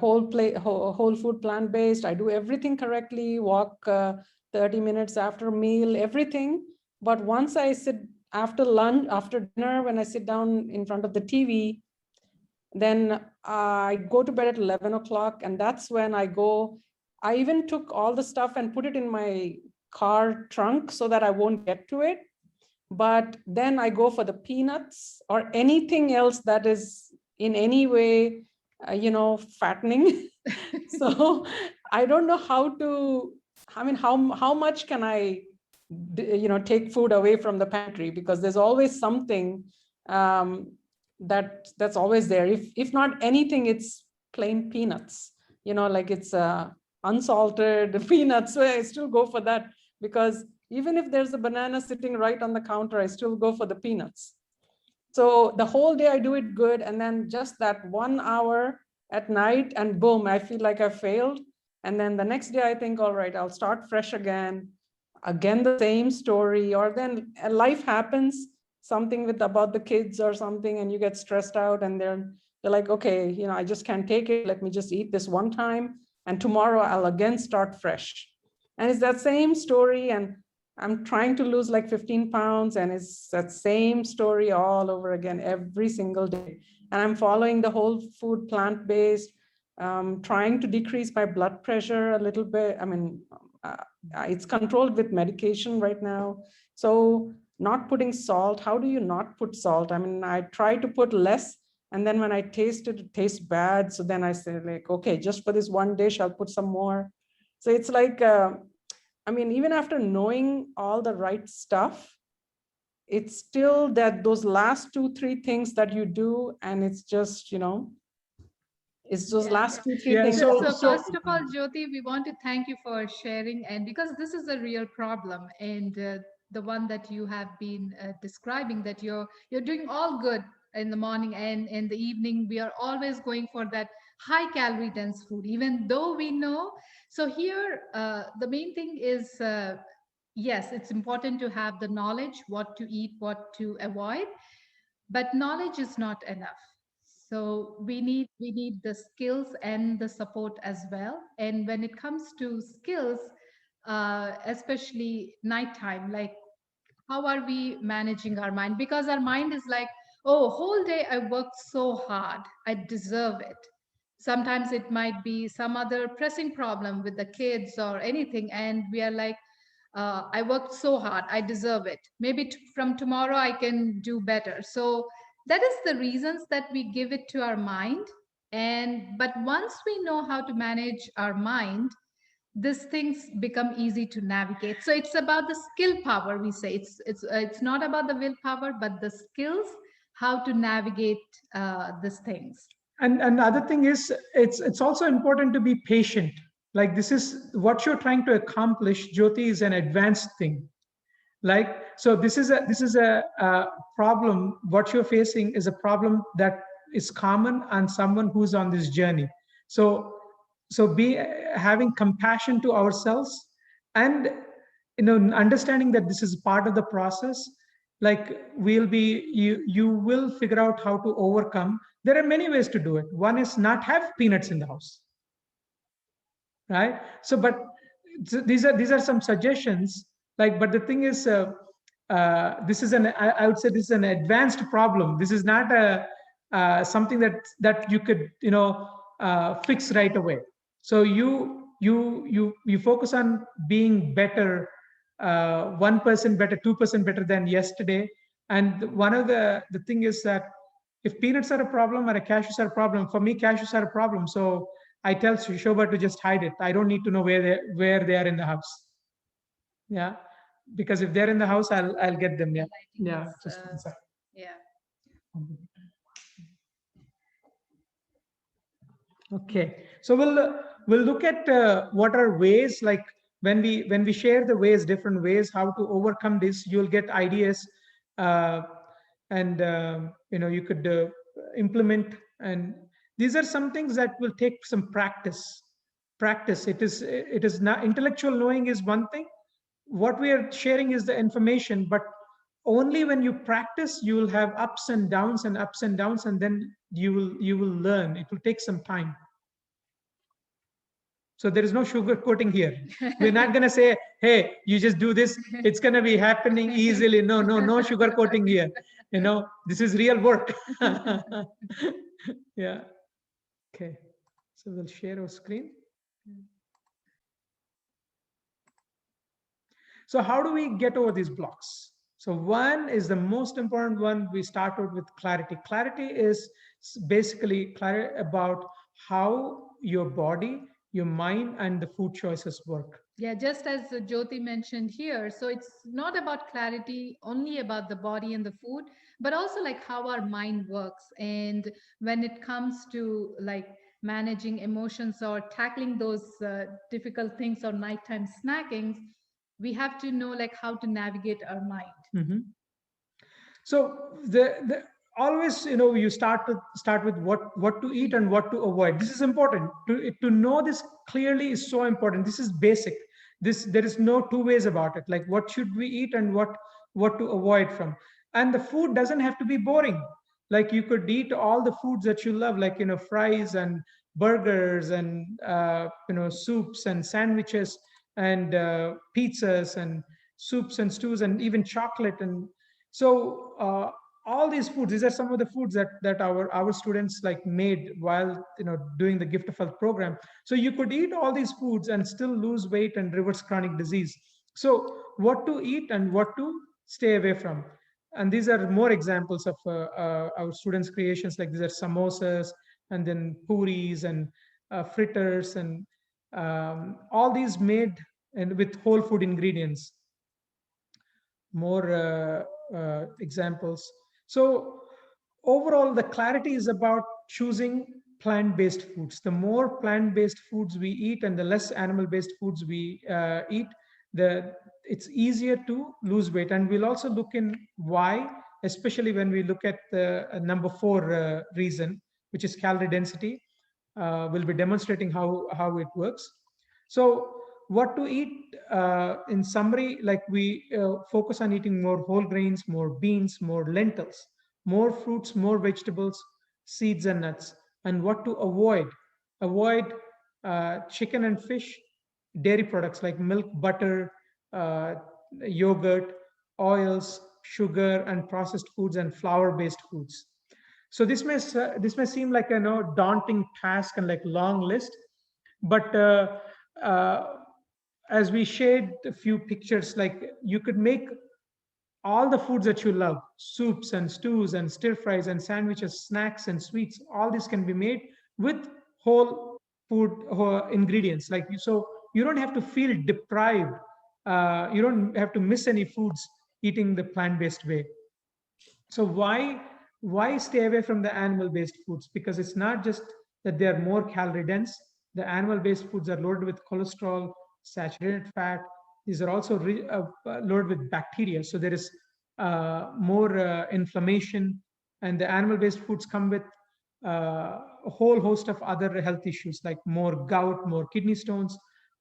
Speaker 4: whole food plant-based. I do everything correctly, walk 30 minutes after meal, everything. But once I sit after lunch, after dinner, when I sit down in front of the TV, then I go to bed at 11 o'clock, and that's when I even took all the stuff and put it in my car trunk so that I won't get to it. But then I go for the peanuts or anything else that is in any way, fattening. So I don't know how much can I, take food away from the pantry, because there's always something um, that's always there. If not anything, it's plain peanuts, like it's unsalted peanuts. So I still go for that, because even if there's a banana sitting right on the counter, I still go for the peanuts. So the whole day I do it good, and then just that 1 hour at night, and boom, I feel like I failed. And then the next day I think, all right, I'll start fresh again the same story. Or then life happens, something with about the kids or something, and you get stressed out, and they're like, okay, I just can't take it, let me just eat this one time, and tomorrow I'll again start fresh. And it's that same story, and I'm trying to lose like 15 pounds, and it's that same story all over again every single day. And I'm following the whole food plant-based, trying to decrease my blood pressure a little bit. I mean, it's controlled with medication right now. So not putting salt, how do you not put salt? I mean, I try to put less, and then when I taste it, it tastes bad. So then I say like, okay, just for this one dish, I'll put some more. So it's like, I mean, even after knowing all the right stuff, it's still that those last 2-3 things that you do, and it's just, it's those last 2-3
Speaker 1: Yeah,
Speaker 4: things.
Speaker 2: So,
Speaker 1: so
Speaker 2: first of all, Jyoti, we want to thank you for sharing, and because this is a real problem, and the one that you have been describing, that you're doing all good in the morning, and in the evening we are always going for that high calorie dense food, even though we know. So here, the main thing is, yes, it's important to have the knowledge, what to eat, what to avoid, but knowledge is not enough. So we need the skills and the support as well. And when it comes to skills, especially nighttime, like how are we managing our mind? Because our mind is like, oh, whole day I worked so hard, I deserve it. Sometimes it might be some other pressing problem with the kids or anything, and we are like, I worked so hard, I deserve it. Maybe from tomorrow I can do better. So that is the reasons that we give it to our mind. And but once we know how to manage our mind, these things become easy to navigate. So it's about the skill power, we say. It's not about the willpower, but the skills, how to navigate these things.
Speaker 1: and the other thing is, it's also important to be patient. Like, this is what you're trying to accomplish, Jyoti, is an advanced thing. Like, so this is a problem. What you're facing is a problem that is common on someone who's on this journey. So So be having compassion to ourselves, and understanding that this is part of the process. Like you will figure out how to overcome. There are many ways to do it. One is not have peanuts in the house, right? So but these are some suggestions. Like, but the thing is, this is I would say this is an advanced problem. This is not a something that you could fix right away. So you focus on being better, 1% better, 2% better than yesterday. And one of the thing is that if peanuts are a problem or a cashews are a problem, for me cashews are a problem. So I tell Shobha to just hide it. I don't need to know where they are in the house. Yeah, because if they're in the house, I'll get them. Yeah, yeah. Just one second.
Speaker 2: Yeah.
Speaker 1: Okay, so we'll look at what are ways, like when we share the ways, different ways how to overcome this. You'll get ideas, uh, and you could implement. And these are some things that will take some practice. Practice. It is not intellectual knowing is one thing. What we are sharing is the information, but only when you practice you will have ups and downs and ups and downs, and then you will learn. It will take some time. So there is no sugar coating here. We're not going to say, hey, you just do this, it's going to be happening easily. No sugar coating here. This is real work. Yeah. Okay, so we'll share our screen. So how do we get over these blocks? So one is the most important one. We started with clarity. Clarity is basically clarity about how your body, your mind, and the food choices work.
Speaker 2: Yeah, just as Jyoti mentioned here, so it's not about clarity only about the body and the food, but also like how our mind works. And when it comes to like managing emotions or tackling those difficult things or nighttime snackings, we have to know like how to navigate our mind.
Speaker 1: Mm-hmm. So the always you start with what to eat and what to avoid. This is important. To know this clearly is so important. This is basic. There is no two ways about it. Like what should we eat and what to avoid from. And the food doesn't have to be boring. Like you could eat all the foods that you love, like fries and burgers and soups and sandwiches and pizzas and soups and stews and even chocolate. And so all these foods, these are some of the foods that our students like made while doing the Gift of Health program. So you could eat all these foods and still lose weight and reverse chronic disease. So what to eat and what to stay away from. And these are more examples of our students' creations. Like these are samosas and then puris and fritters and all these made and with whole food ingredients. More examples. So overall, the clarity is about choosing plant-based foods. The more plant-based foods we eat and the less animal-based foods we eat, it's easier to lose weight. And we'll also look in why, especially when we look at the number 4 reason, which is calorie density. We'll be demonstrating how it works. So what to eat, in summary, like we focus on eating more whole grains, more beans, more lentils, more fruits, more vegetables, seeds and nuts. And what to avoid chicken and fish, dairy products like milk, butter, uh, yogurt, oils, sugar, and processed foods, and flour based foods. So this may seem like a daunting task and like long list, but uh, as we shared a few pictures, like you could make all the foods that you love, soups and stews and stir fries and sandwiches, snacks and sweets. All this can be made with whole food ingredients. Like so you don't have to feel deprived. You don't have to miss any foods eating the plant-based way. So why stay away from the animal-based foods? Because it's not just that they are more calorie dense. The animal-based foods are loaded with cholesterol, saturated fat. These are also loaded with bacteria. So there is more inflammation. And the animal-based foods come with a whole host of other health issues like more gout, more kidney stones,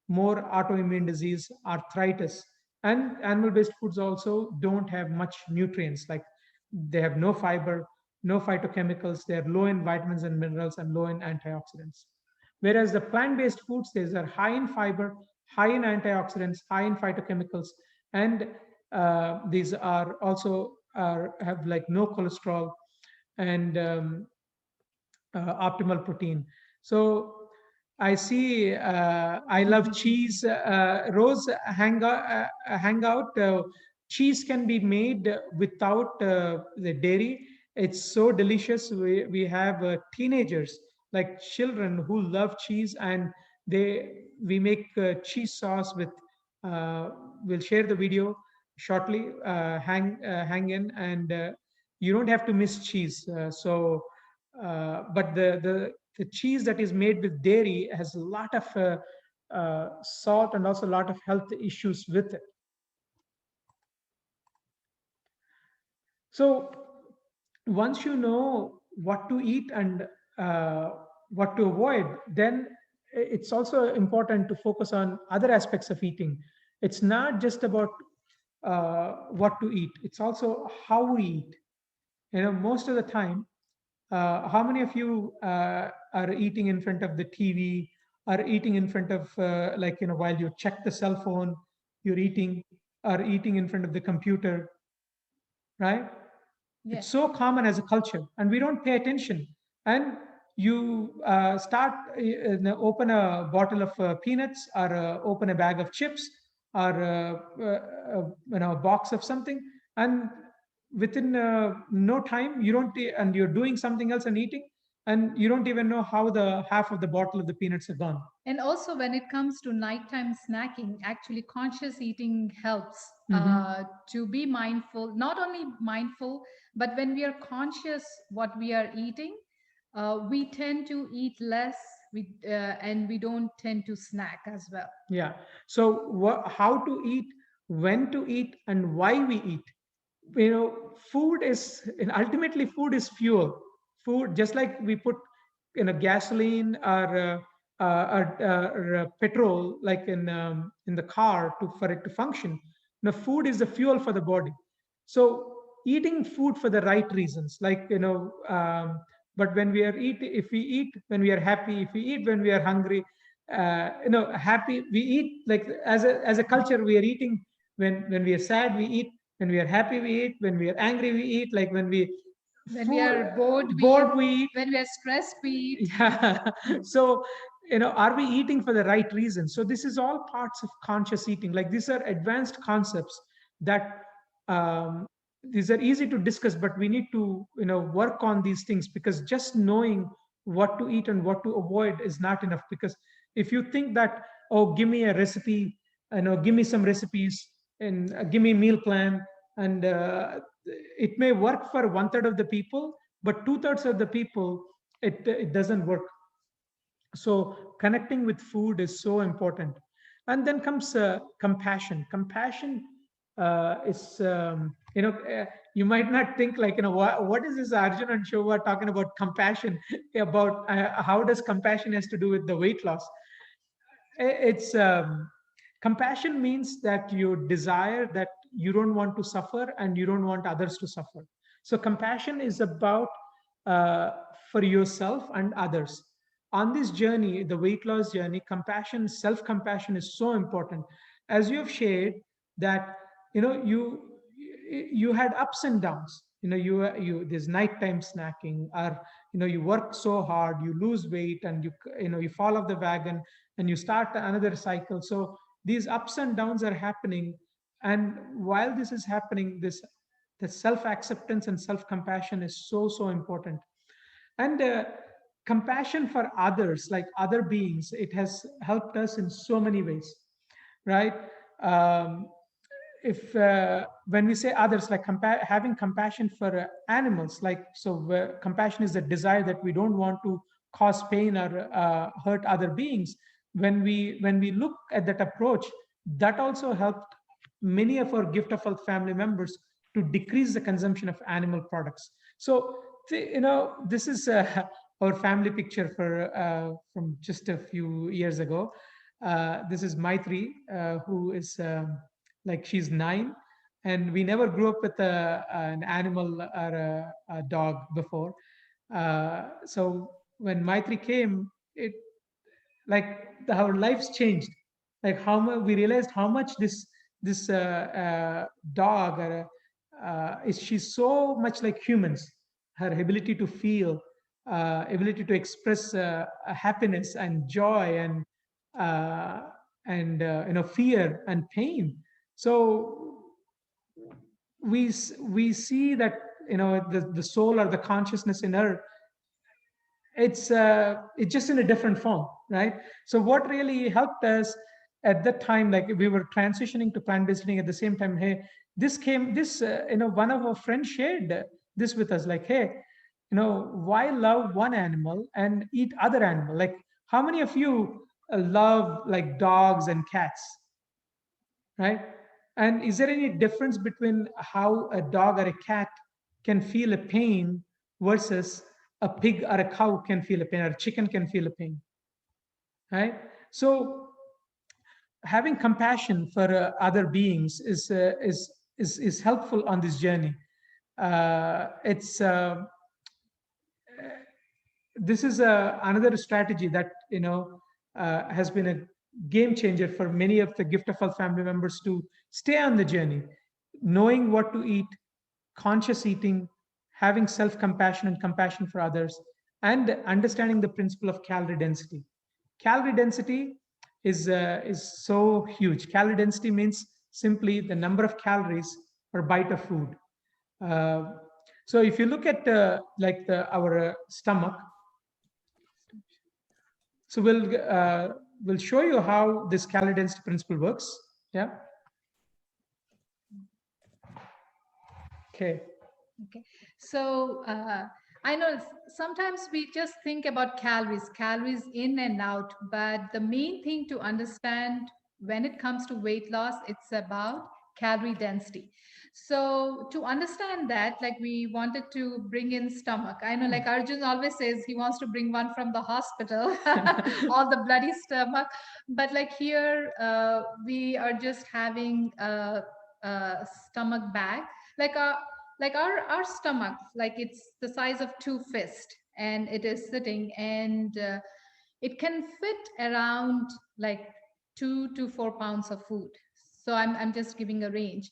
Speaker 1: more autoimmune disease, arthritis. And animal-based foods also don't have much nutrients, like they have no fiber, no phytochemicals, they're low in vitamins and minerals and low in antioxidants. Whereas the plant-based foods, these are high in fiber, high in antioxidants, high in phytochemicals, and these are also have like no cholesterol and optimal protein. So I see. I love cheese. Rose, hang out. Cheese can be made without the dairy. It's so delicious. We have teenagers, like children, who love cheese, and we make cheese sauce with. Uh, we'll share the video shortly. Hang in, and you don't have to miss cheese. But the cheese that is made with dairy has a lot of salt and also a lot of health issues with it. So once you know what to eat and uh, what to avoid, then it's also important to focus on other aspects of eating. It's not just about what to eat, it's also how we eat. Most of the time, how many of you are eating in front of the TV, are eating in front of, while you check the cell phone, you're eating, or eating in front of the computer, right? It's
Speaker 2: Yes.
Speaker 1: so common as a culture, and we don't pay attention. And you open a bottle of peanuts, or open a bag of chips, or a box of something, and within no time, you don't, and you're doing something else and eating, and you don't even know how the half of the bottle of the peanuts are gone.
Speaker 2: And also, when it comes to nighttime snacking, actually, conscious eating helps to be mindful, not only mindful, but when we are conscious what we are eating, we tend to eat less, and we don't tend to snack as well.
Speaker 1: Yeah. So how to eat, when to eat, and why we eat. Food is, and ultimately food is fuel. Food, just like we put gasoline, or petrol, like in the car, for it to function. Food is the fuel for the body. So eating food for the right reasons, like but when we are eat if we eat when we are happy, if we eat when we are hungry, happy we eat, like as a culture, we are eating when we are sad, we eat. When we are happy, we eat. When we are angry, we eat. Like when
Speaker 2: we are
Speaker 1: bored, we eat.
Speaker 2: when we are stressed, we eat.
Speaker 1: Yeah. So are we eating for the right reason? So this is all parts of conscious eating. Like these are advanced concepts that um, these are easy to discuss, but we need to work on these things, because just knowing what to eat and what to avoid is not enough. Because if you think that, oh, give me a recipe, give me some recipes, and give me a meal plan, and it may work for 1/3 of the people, but 2/3 of the people, it doesn't work. So connecting with food is so important. And then comes compassion. Is you might not think, like, what is this Arjun and Shobha talking about compassion? About how does compassion has to do with the weight loss? It's compassion means that you desire that you don't want to suffer and you don't want others to suffer. So compassion is about uh, for yourself and others. On this journey, the weight loss journey, compassion, self compassion is so important. As you have shared that you had ups and downs. You there's nighttime snacking, or you work so hard, you lose weight, and you fall off the wagon, and you start another cycle. So these ups and downs are happening, and while this is happening, the self acceptance and self compassion is so important. And compassion for others, like other beings, it has helped us in so many ways, right? If When we say others, like having compassion for animals, like, so compassion is the desire that we don't want to cause pain or hurt other beings. When we look at that approach, that also helped many of our Gift of Health family members to decrease the consumption of animal products. So this is our family picture from just a few years ago. This is Maitri, who is like she's 9, and we never grew up with an animal or a dog before. So when Maitri came, it like our lives changed. Like how much we realized how much this dog or is she's so much like humans. Her ability to feel, ability to express happiness and joy uh, and fear and pain. So we see that the soul or the consciousness in her, it's just in a different form, right? So what really helped us at that time, like we were transitioning to plant-based eating at the same time, hey, this one of our friends shared this with us, like, hey, why love one animal and eat other animal? Like, how many of you love like dogs and cats, right? And is there any difference between how a dog or a cat can feel a pain versus a pig or a cow can feel a pain, or a chicken can feel a pain, right? So having compassion for other beings is helpful on this journey. It's This is another strategy that has been a game changer for many of the Gift of Health family members to stay on the journey, knowing what to eat, conscious eating, having self-compassion and compassion for others, and understanding the principle of calorie density. Calorie density is so huge. Calorie density means simply the number of calories per bite of food. Uh, so if you look at our stomach, so we'll show you how this calorie density principle works. Yeah. Okay.
Speaker 2: Okay. So I know sometimes we just think about calories in and out, but the main thing to understand when it comes to weight loss, it's about calorie density. So to understand that, like we wanted to bring in stomach. I know, like Arjun always says, he wants to bring one from the hospital, all the bloody stomach. But like here, we are just having a stomach bag, like a like our stomach, like it's the size of two fists, and it is sitting, and it can fit around like 2 to 4 pounds of food. So I'm just giving a range.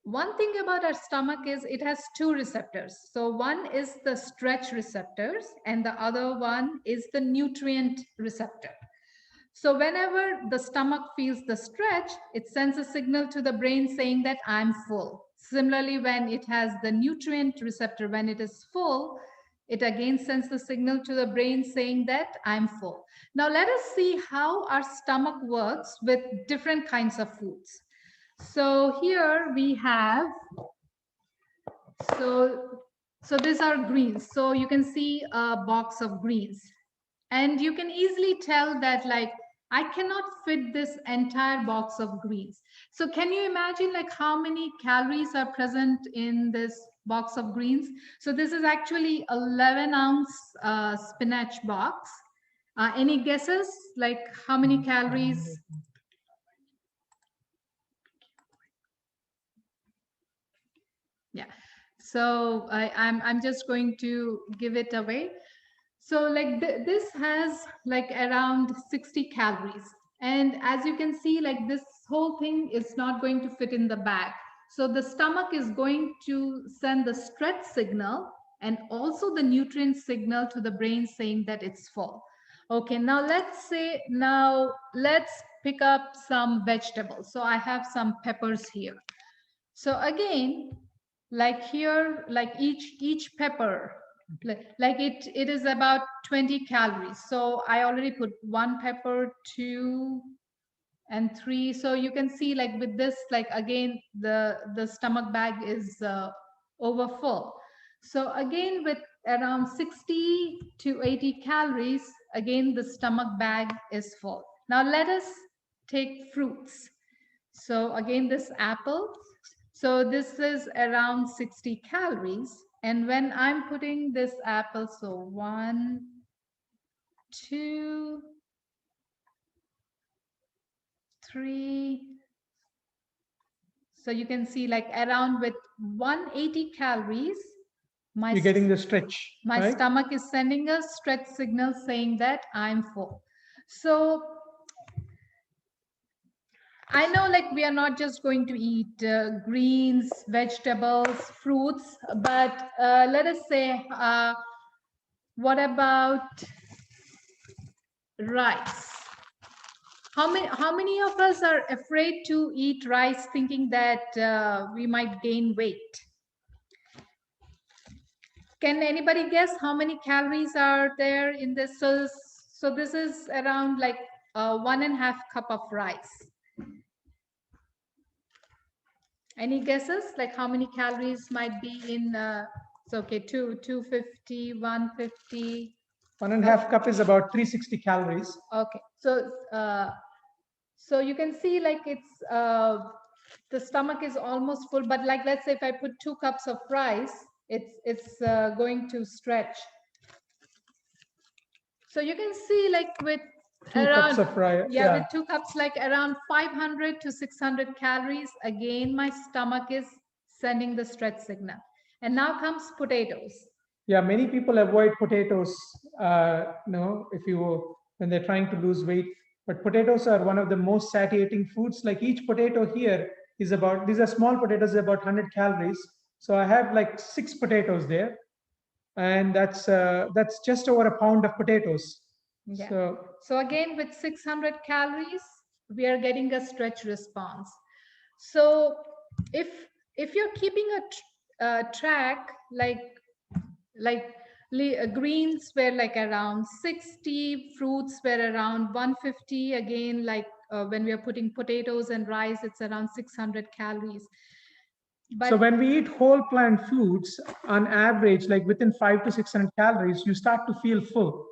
Speaker 2: One thing about our stomach is it has two receptors. So one is the stretch receptors, and the other one is the nutrient receptor. So whenever the stomach feels the stretch, it sends a signal to the brain saying that I'm full. Similarly, when it has the nutrient receptor, when it is full, it again sends the signal to the brain saying that I'm full. Now let us see how our stomach works with different kinds of foods. So here we have, so these are greens. So you can see a box of greens. And you can easily tell that like I cannot fit this entire box of greens. So can you imagine like how many calories are present in this box of greens? So this is actually 11-ounce spinach box. Any guesses like how many calories? Yeah. So I'm just going to give it away. So like this has like around 60 calories. And as you can see, like this whole thing is not going to fit in the bag. So the stomach is going to send the stretch signal and also the nutrient signal to the brain saying that it's full. Okay, now let's pick up some vegetables. So I have some peppers here. So again, like here, like each pepper, like it is about 20 calories. So I already put 1 pepper, 2 and 3. So you can see like with this, like again the stomach bag is over full. So again with around 60 to 80 calories, again the stomach bag is full. Now let us take fruits. So again this apple, so this is around 60 calories. And when I'm putting this apple, so 1, 2, 3. So you can see like around with 180 calories,
Speaker 1: You're getting the stretch,
Speaker 2: my
Speaker 1: right?
Speaker 2: stomach is sending a stretch signal saying that I'm full. So I know like we are not just going to eat greens, vegetables, fruits, but let us say, what about rice? How many of us are afraid to eat rice thinking that we might gain weight? Can anybody guess how many calories are there in this? So this is around like 1.5 cup of rice. Any guesses? Like how many calories might be in? It's okay, 250, 150.
Speaker 1: 1.5 cup is about 360 calories.
Speaker 2: Okay, so you can see like it's the stomach is almost full, but like let's say if I put 2 cups of rice, it's going to stretch. So you can see like with
Speaker 1: 2 cups of rice.
Speaker 2: Yeah, with 2 cups, like around 500 to 600 calories. Again, my stomach is sending the stretch signal. And now comes potatoes.
Speaker 1: Yeah, many people avoid potatoes, when they're trying to lose weight. But potatoes are one of the most satiating foods. Like each potato here is about, these are small potatoes, about 100 calories. So I have like 6 potatoes there. And that's just over a pound of potatoes.
Speaker 2: Yeah. So again, with 600 calories, we are getting a stretch response. So if you're keeping a track, like greens were like around 60, fruits were around 150. Again, like when we are putting potatoes and rice, it's around 600 calories.
Speaker 1: But so when we eat whole plant foods, on average, like within 500 to 600 calories, you start to feel full.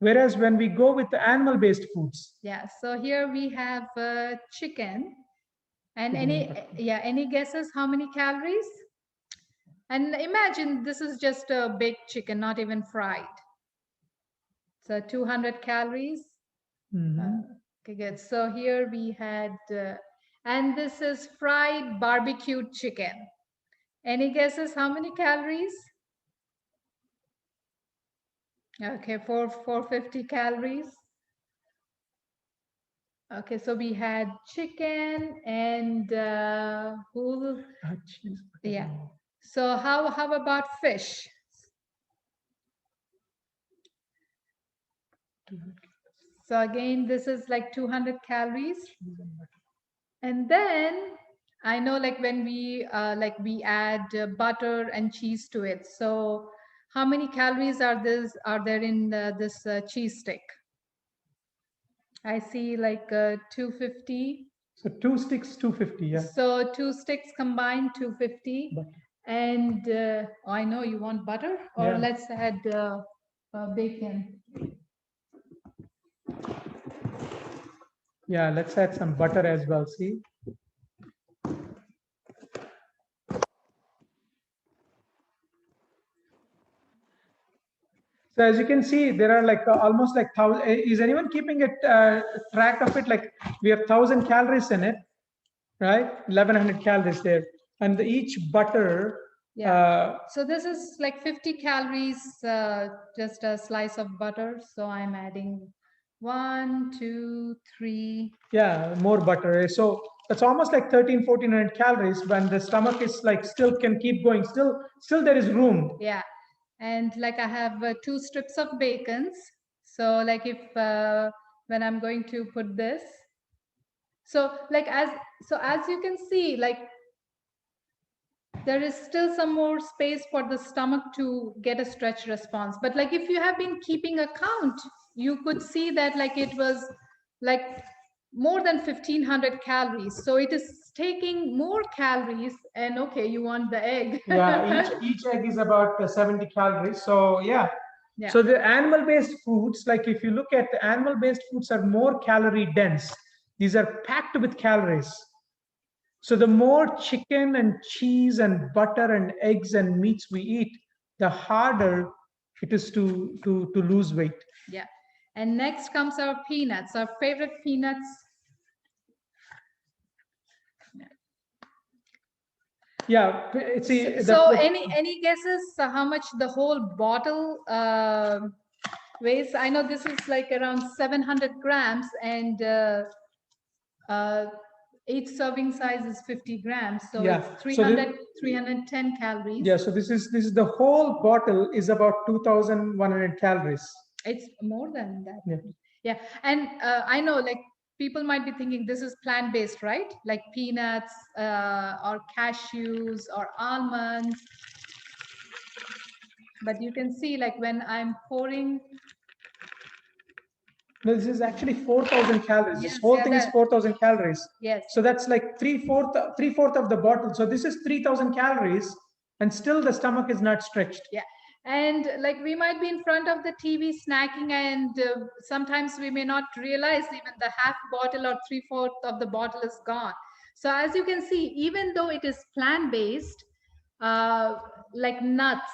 Speaker 1: Whereas when we go with the animal-based foods.
Speaker 2: Yeah, so here we have chicken. And any guesses how many calories? And imagine this is just a baked chicken, not even fried. So 200 calories. Okay, good. So here we had, and this is fried barbecued chicken. Any guesses how many calories? Okay, 450 calories. Okay, so we had chicken and yeah. So how about fish? So again, this is like 200 calories. And then I know like when we add butter and cheese to it. So how many calories are there in this cheese stick? I see like 250.
Speaker 1: So 2 sticks, 250, yeah.
Speaker 2: So 2 sticks combined, 250. Butter. And I know you want butter, or let's add bacon.
Speaker 1: Yeah, let's add some butter as well, see? So as you can see, there are like almost like 1,000. Is anyone keeping it track of it? Like we have 1,000 calories in it, right? 1,100 calories there, and each butter.
Speaker 2: Yeah. So this is like 50 calories, just a slice of butter. So I'm adding 1, 2, 3.
Speaker 1: Yeah, more butter. So that's almost like 1,400 calories. When the stomach is like still can keep going, still there is room.
Speaker 2: Yeah. And like I have 2 strips of bacons. So like if when I'm going to put this, so like as you can see, like there is still some more space for the stomach to get a stretch response. But like if you have been keeping a count, you could see that like it was like more than 1,500 calories. So it is taking more calories. And okay, you want the egg.
Speaker 1: Yeah, each egg is about 70 calories. So yeah. So the animal-based foods, like if you look at the animal-based foods, are more calorie dense. These are packed with calories. So the more chicken and cheese and butter and eggs and meats we eat, the harder it is to lose weight.
Speaker 2: Yeah. And next comes our peanuts, our favorite peanuts.
Speaker 1: Yeah, see.
Speaker 2: So any guesses how much the whole bottle weighs? I know this is like around 700 grams, and each serving size is 50 grams, so
Speaker 1: Yeah.
Speaker 2: it's 300 310 calories.
Speaker 1: Yeah, so this is the whole bottle is about 2,100 calories.
Speaker 2: It's more than that.
Speaker 1: Yeah.
Speaker 2: Yeah. And I know, like, people might be thinking this is plant-based, right? Like peanuts or cashews or almonds. But you can see, like, when I'm pouring.
Speaker 1: No, this is actually 4,000 calories.
Speaker 2: Yes,
Speaker 1: This whole
Speaker 2: yeah,
Speaker 1: thing is 4,000 calories.
Speaker 2: Yes.
Speaker 1: So that's like three-fourth of the bottle. So this is 3,000 calories, and still the stomach is not stretched.
Speaker 2: Yeah. And like we might be in front of the TV snacking, and sometimes we may not realize even the half bottle or three-fourth of the bottle is gone. So as you can see, even though it is plant-based, like nuts,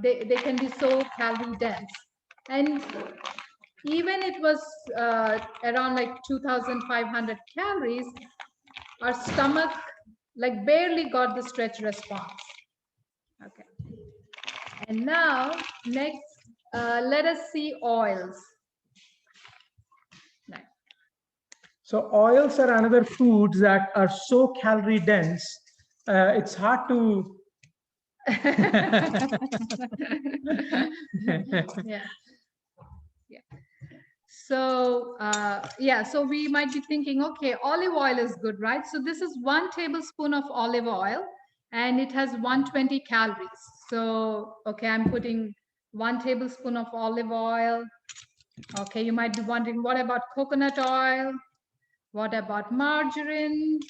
Speaker 2: they can be so calorie dense. And even it was around like 2,500 calories, our stomach like barely got the stretch response. Okay. And now next, let us see oils. Next.
Speaker 1: So oils are another foods that are so calorie dense. It's hard to.
Speaker 2: Yeah. Yeah. So yeah, so we might be thinking, okay, olive oil is good, right? So this is 1 tablespoon of olive oil, and it has 120 calories. So okay, I'm putting 1 tablespoon of olive oil. Okay, you might be wondering, what about coconut oil? What about margarine?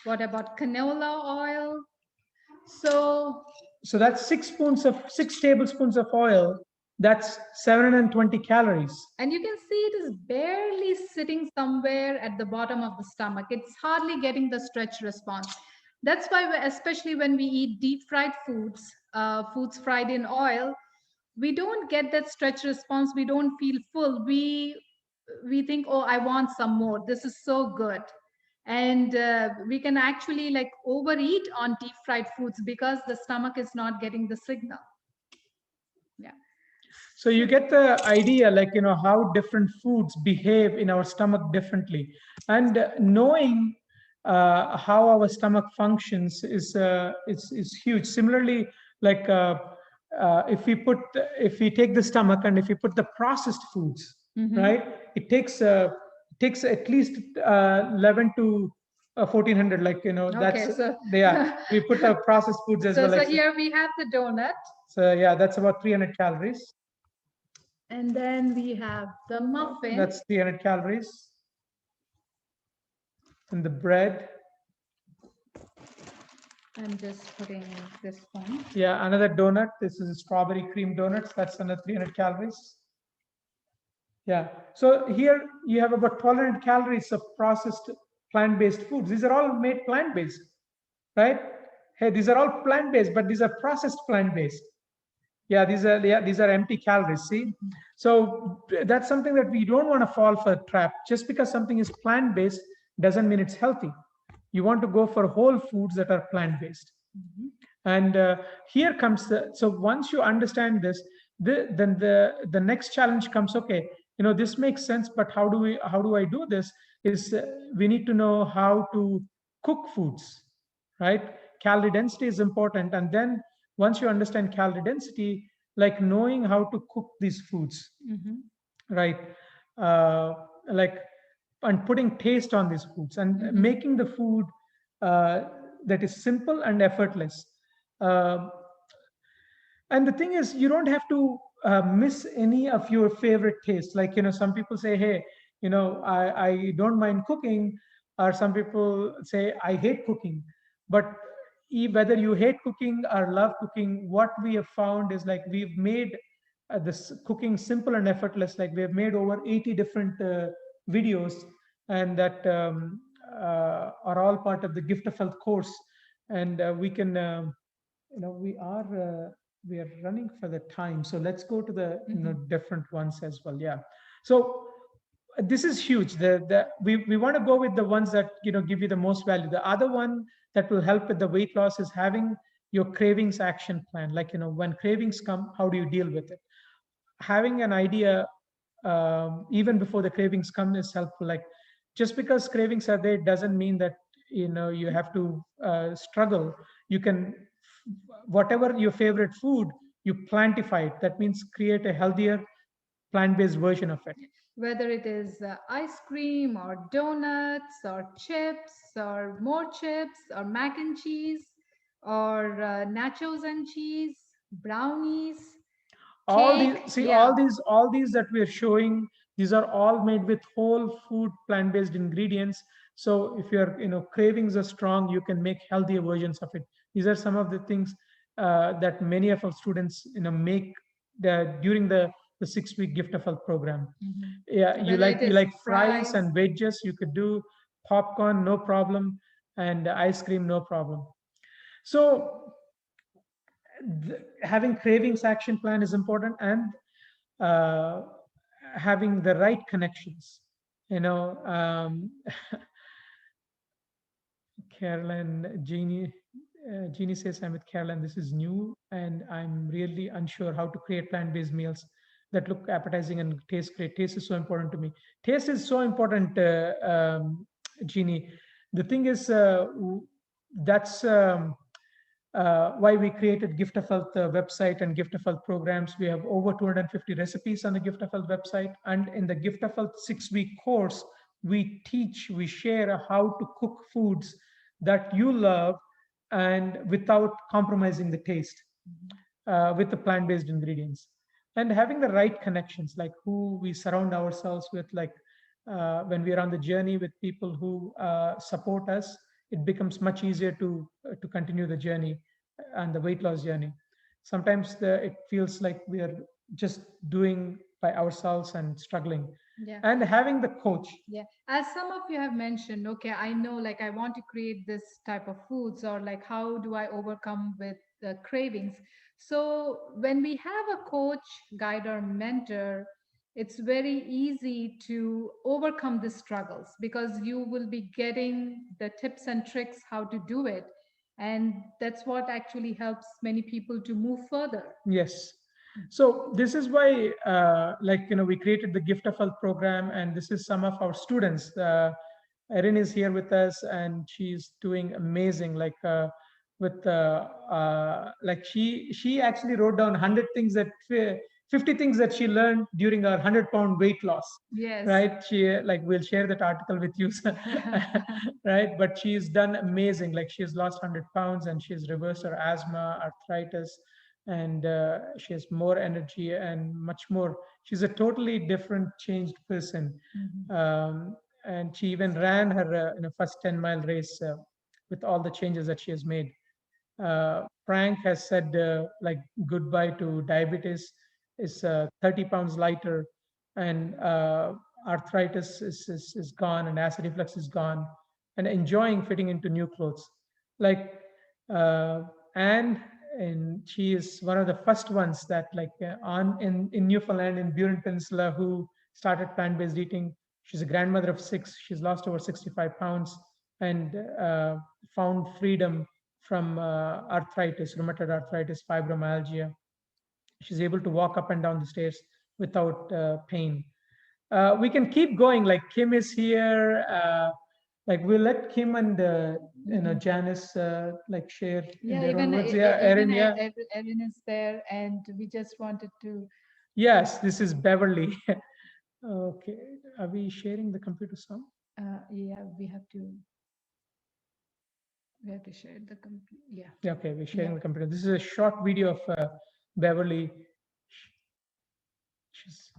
Speaker 2: What about canola oil? So
Speaker 1: that's 6 tablespoons of oil. That's 720 calories.
Speaker 2: And you can see it is barely sitting somewhere at the bottom of the stomach. It's hardly getting the stretch response. That's why, especially when we eat deep fried foods, foods fried in oil, we don't get that stretch response. We don't feel full. We think, oh, I want some more. This is so good. And we can actually like overeat on deep fried foods because the stomach is not getting the signal. Yeah.
Speaker 1: So you get the idea, like, how different foods behave in our stomach differently. And knowing how our stomach functions is huge. Similarly, like if we take the stomach and if we put the processed foods, right, it takes at least 11 to 1,400, like, that's,
Speaker 2: so,
Speaker 1: yeah, we put the processed foods as well.
Speaker 2: So here we have the donut.
Speaker 1: So yeah, that's about 300 calories.
Speaker 2: And then we have the muffin.
Speaker 1: That's 300 calories. And the bread.
Speaker 2: I'm just putting this one.
Speaker 1: Yeah, another donut. This is a strawberry cream donuts. That's another 300 calories. Yeah. So here you have about 1,200 calories of processed plant-based foods. These are all made plant-based, right? Hey, these are all plant-based, but these are processed plant-based. Yeah, these are empty calories. See, so that's something that we don't want to fall for a trap. Just because something is plant-based doesn't mean it's healthy. You want to go for whole foods that are plant-based. And here comes so once you understand this, then the next challenge comes. Okay, this makes sense, but how do I do this? Is we need to know how to cook foods, right? Calorie density is important, and then once you understand calorie density, like knowing how to cook these foods, right? Like, and putting taste on these foods and making the food that is simple and effortless. And the thing is, you don't have to miss any of your favorite tastes. Like, some people say, hey, I don't mind cooking, or some people say, I hate cooking. But whether you hate cooking or love cooking, what we have found is, like, we've made this cooking simple and effortless. Like, we have made over 80 different videos, and that are all part of the Gift of Health course. And we can we are running for the time, so let's go to the different ones as well. Yeah. So this is huge. We want to go with the ones that give you the most value. The other one that will help with the weight loss is having your cravings action plan. Like when cravings come, how do you deal with it? Having an idea even before the cravings come is helpful. Like just because cravings are there doesn't mean that you have to struggle. You can, whatever your favorite food, you plantify it. That means create a healthier plant-based version of it.
Speaker 2: Whether it is ice cream or donuts or chips or more chips or mac and cheese or nachos and cheese, brownies,
Speaker 1: All
Speaker 2: cake.
Speaker 1: these, see,
Speaker 2: Yeah.
Speaker 1: all these that we're showing, these are all made with whole food plant-based ingredients. So if your cravings are strong, you can make healthier versions of it. These are some of the things that many of our students make during the 6-week gift of health program. Yeah,
Speaker 2: Whether it
Speaker 1: you
Speaker 2: is
Speaker 1: like fries
Speaker 2: fries.
Speaker 1: and wedges, you could do popcorn, no problem, and ice cream, no problem. So having cravings action plan is important, and uh, having the right connections. Carolyn, Jeannie says, I'm with Carolyn. This is new, and I'm really unsure how to create plant-based meals that look appetizing and taste great. Taste is so important to me. Taste is so important, Jeannie. The thing is, that's why we created Gift of Health website and Gift of Health programs. We have over 250 recipes on the Gift of Health website. And in the Gift of Health 6-week course, we share how to cook foods that you love and without compromising the taste with the plant-based ingredients. And having the right connections, like who we surround ourselves with, like when we are on the journey with people who support us, it becomes much easier to continue the journey and the weight loss journey. Sometimes it feels like we are just doing by ourselves and struggling.
Speaker 2: Yeah.
Speaker 1: And having the coach.
Speaker 2: Yeah. As some of you have mentioned, okay, I know like I want to create this type of foods, or like how do I overcome with the cravings? So when we have a coach, guide, or mentor, it's very easy to overcome the struggles because you will be getting the tips and tricks how to do it. And that's what actually helps many people to move further.
Speaker 1: Yes. So this is why, we created the Gift of Health program, and this is some of our students. Erin is here with us, and she's doing amazing. Like she actually wrote down 50 things that she learned during her 100-pound weight loss.
Speaker 2: Yes.
Speaker 1: Right. She we'll share that article with you. Right. But she's done amazing. Like she has lost 100 pounds, and she's reversed her asthma, arthritis, and she has more energy and much more. She's a totally different, changed person. And she even ran her first 10-mile race with all the changes that she has made. Frank has said like goodbye to diabetes, is 30 pounds lighter, and arthritis is gone, and acid reflux is gone, and enjoying fitting into new clothes. Like Anne, and she is one of the first ones that in Newfoundland, in Burin Peninsula, who started plant-based eating. She's a grandmother of 6. She's lost over 65 pounds and found freedom from arthritis, rheumatoid arthritis, fibromyalgia. She's able to walk up and down the stairs without pain. We can keep going. Like Kim is here. Like we'll let Kim and Janice like share in their own words. Yeah, Erin. Yeah,
Speaker 2: Erin is there, and we just wanted to.
Speaker 1: Yes, this is Beverly. Okay, are we sharing the computer sound?
Speaker 2: Yeah, we have to share the computer. Yeah.
Speaker 1: Okay, we're sharing the computer. This is a short video of Beverly. She's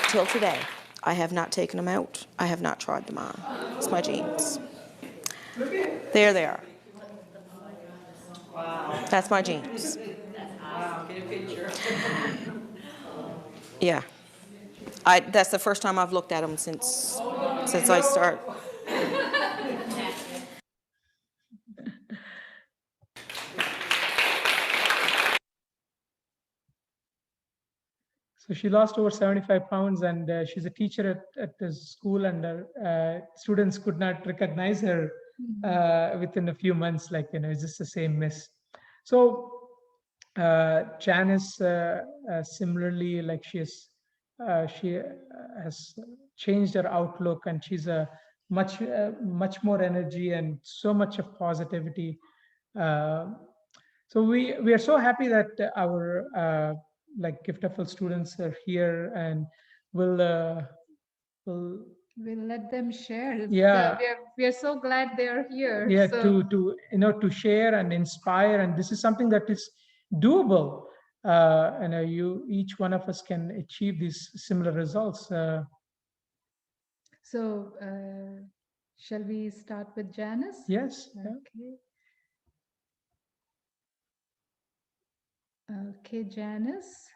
Speaker 5: Till today, I have not taken them out. I have not tried them on. It's my jeans. There they are. Wow. That's my jeans.
Speaker 6: Wow, get a picture.
Speaker 5: Yeah. That's the first time I've looked at them since I started.
Speaker 1: So she lost over 75 pounds, and she's a teacher at the school, and students could not recognize her within a few months. Like, it's just the same miss. So Janice, similarly, like she has changed her outlook, and she's a much more energy and so much of positivity. So we are so happy that our like Giftofhealth students are here, and will
Speaker 2: We'll let them share.
Speaker 1: Yeah.
Speaker 2: We are so glad they are here.
Speaker 1: Yeah,
Speaker 2: So,
Speaker 1: to share and inspire, and this is something that is doable. You each one of us can achieve these similar results.
Speaker 2: so shall we start with Janice?
Speaker 1: Yes. Yeah.
Speaker 2: Okay. Okay, Janice.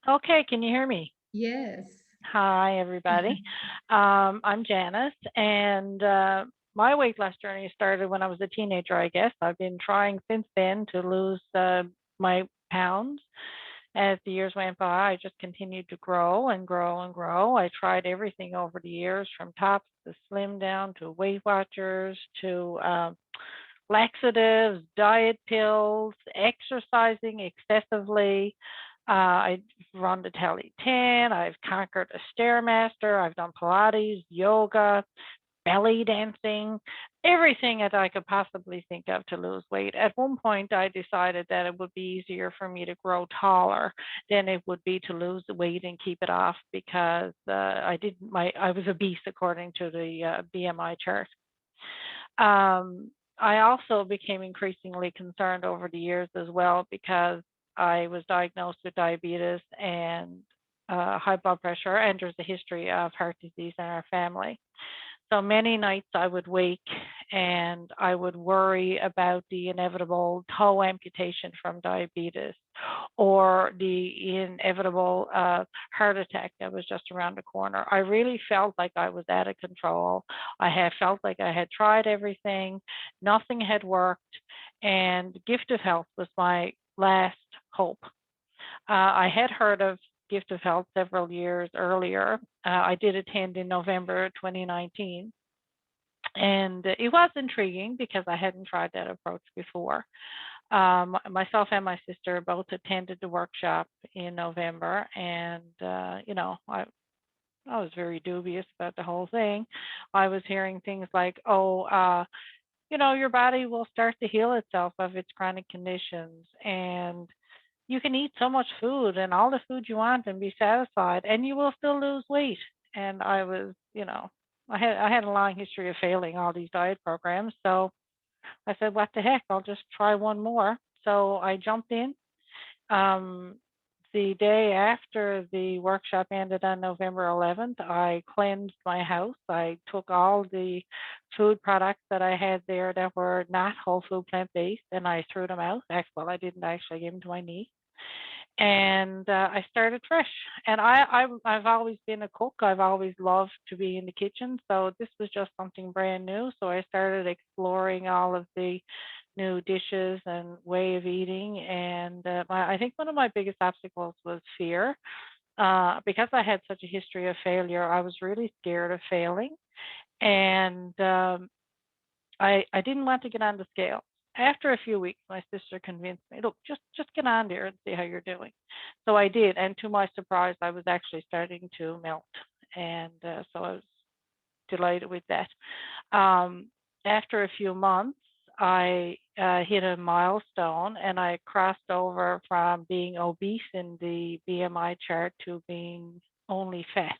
Speaker 7: Okay, can you hear me?
Speaker 2: Yes.
Speaker 7: Hi, everybody. I'm Janice, and my weight loss journey started when I was a teenager, I guess. I've been trying since then to lose my pounds. As the years went by, I just continued to grow and grow and grow. I tried everything over the years, from tops to slim down to Weight Watchers to laxatives, diet pills, exercising excessively. I've run the Tele 10. I've conquered a Stairmaster. I've done Pilates, yoga, belly dancing, everything that I could possibly think of to lose weight. At one point, I decided that it would be easier for me to grow taller than it would be to lose the weight and keep it off, because I was obese according to the BMI chart. I also became increasingly concerned over the years as well, because I was diagnosed with diabetes and high blood pressure, and there's a history of heart disease in our family. So many nights I would wake and I would worry about the inevitable toe amputation from diabetes, or the inevitable heart attack that was just around the corner. I really felt like I was out of control. I had felt like I had tried everything, nothing had worked, and Giftofhealth was my last hope. I had heard of Giftofhealth several years earlier. I did attend in November 2019. And it was intriguing because I hadn't tried that approach before. Myself and my sister both attended the workshop in November, and I was very dubious about the whole thing. I was hearing things like, your body will start to heal itself of its chronic conditions, and you can eat so much food and all the food you want and be satisfied, and you will still lose weight. And I was, I had a long history of failing all these diet programs. So I said, what the heck, I'll just try one more. So I jumped in. The day after the workshop ended on November 11th, I cleansed my house. I took all the food products that I had there that were not whole food plant-based, and I threw them out. Well, I didn't actually give them to my niece. And I started fresh. And I've always been a cook. I've always loved to be in the kitchen. So this was just something brand new. So I started exploring all of the new dishes and way of eating. And I think one of my biggest obstacles was fear. Because I had such a history of failure, I was really scared of failing. And I didn't want to get on the scale. After a few weeks, my sister convinced me, look, just get on there and see how you're doing. So I did, and to my surprise, I was actually starting to melt, and so I was delighted with that. After a few months, I hit a milestone, and I crossed over from being obese in the BMI chart to being only fat.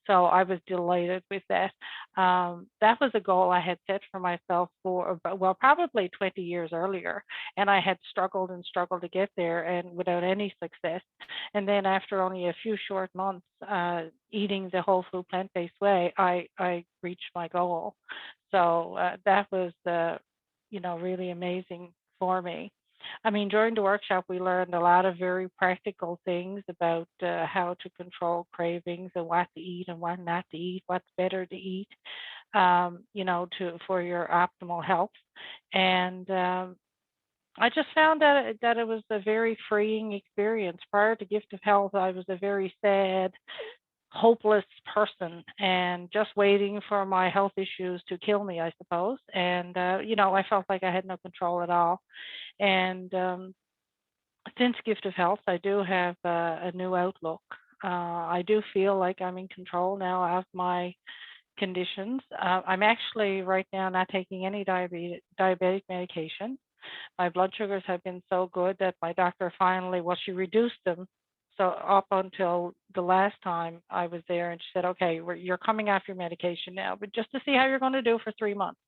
Speaker 7: So I was delighted with that. That was a goal I had set for myself for, probably 20 years earlier. And I had struggled and struggled to get there, and without any success. And then after only a few short months eating the whole food plant-based way, I reached my goal. So that was, really amazing for me. I mean, during the workshop, we learned a lot of very practical things about how to control cravings and what to eat and what not to eat, what's better to eat, for your optimal health. And I just found that it was a very freeing experience. Prior to Gift of Health, I was a very sad, hopeless person and just waiting for my health issues to kill me, I suppose. And, I felt like I had no control at all. And since Gift of Health, I do have a new outlook. I do feel like I'm in control now of my conditions. I'm actually right now not taking any diabetic medication. My blood sugars have been so good that my doctor finally, she reduced them. So up until the last time I was there, and she said, okay, you're coming off your medication now, but just to see how you're going to do for 3 months.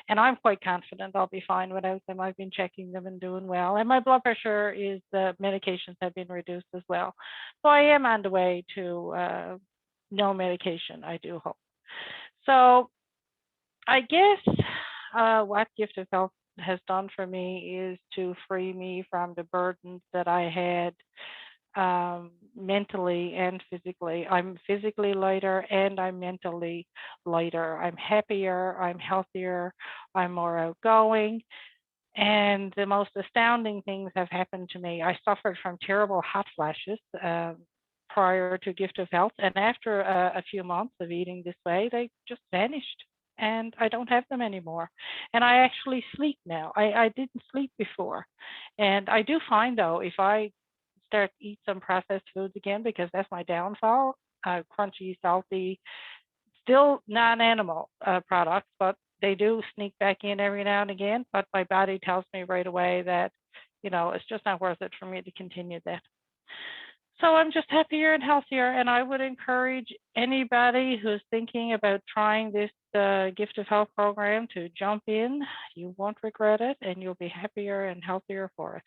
Speaker 7: And I'm quite confident I'll be fine without them. I've been checking them and doing well. And my blood pressure the medications have been reduced as well. So I am on the way to no medication, I do hope. So I guess what Gift of Health has done for me is to free me from the burdens that I had mentally and physically. I'm physically lighter and I'm mentally lighter. I'm happier, I'm healthier, I'm more outgoing. And the most astounding things have happened to me. I suffered from terrible hot flashes prior to Gift of Health. And after a few months of eating this way, they just vanished. And I don't have them anymore. And I actually sleep now. I didn't sleep before. And I do find, though, if I start to eat some processed foods again, because that's my downfall, crunchy, salty, still non-animal products, but they do sneak back in every now and again. But my body tells me right away that, it's just not worth it for me to continue that. So I'm just happier and healthier, and I would encourage anybody who's thinking about trying this Gift of Health program to jump in. You won't regret it, and you'll be happier and healthier for it.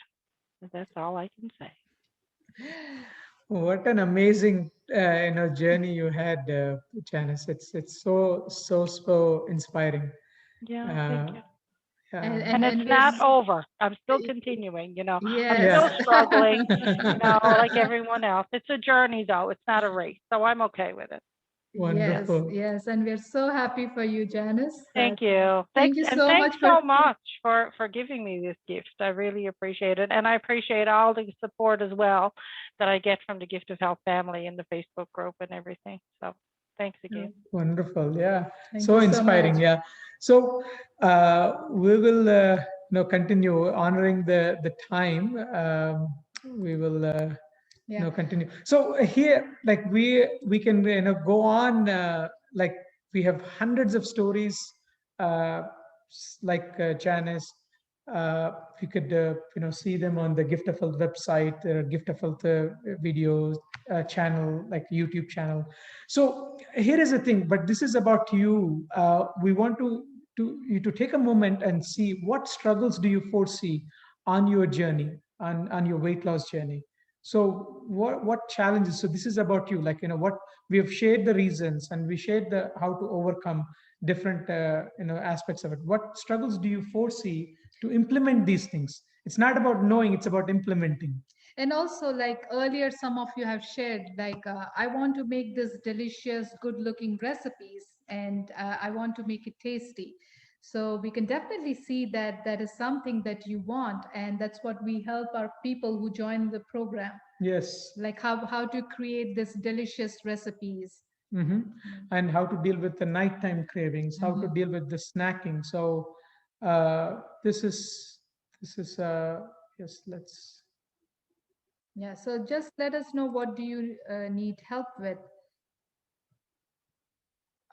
Speaker 7: And that's all I can say.
Speaker 1: What an amazing journey you had, Janice. It's so inspiring.
Speaker 7: Yeah, thank you.
Speaker 1: Yeah.
Speaker 7: And it's not over. I'm still continuing, I'm
Speaker 2: Yes.
Speaker 7: still struggling, like everyone else. It's a journey, though. It's not a race. So I'm okay with it.
Speaker 1: Wonderful.
Speaker 2: Yes. And we're so happy for you, Janice.
Speaker 7: Thank you.
Speaker 2: Thank you so
Speaker 7: Thanks
Speaker 2: much
Speaker 7: so much for giving me this gift. I really appreciate it. And I appreciate all the support as well that I get from the Gift of Health family in the Facebook group and everything. So thanks again.
Speaker 1: Wonderful. Yeah.
Speaker 2: Thank
Speaker 1: So
Speaker 2: you so
Speaker 1: inspiring.
Speaker 2: much.
Speaker 1: Yeah. So we will continue honoring the time. We will continue. So here, like we can go on, like we have hundreds of stories, like Janice. If you could see them on the Gift of Health website, Gift of Health videos channel, like YouTube channel. So here is the thing, but this is about you. We want you to take a moment and see what struggles do you foresee on your journey, on your weight loss journey. So what challenges? So this is about you, like what we have shared the reasons, and we shared the how to overcome different aspects of it. What struggles do you foresee to implement these things? It's not about knowing, it's about implementing.
Speaker 2: And also, like earlier, some of you have shared, like, I want to make this delicious, good looking recipes, and I want to make it tasty. So we can definitely see that that is something that you want. And that's what we help our people who join the program.
Speaker 1: Yes.
Speaker 2: Like how to create this delicious recipes.
Speaker 1: Mm-hmm. And how to deal with the nighttime cravings, how to deal with the snacking. So this is yes, let's.
Speaker 2: Yeah, so just let us know, what do you need help with?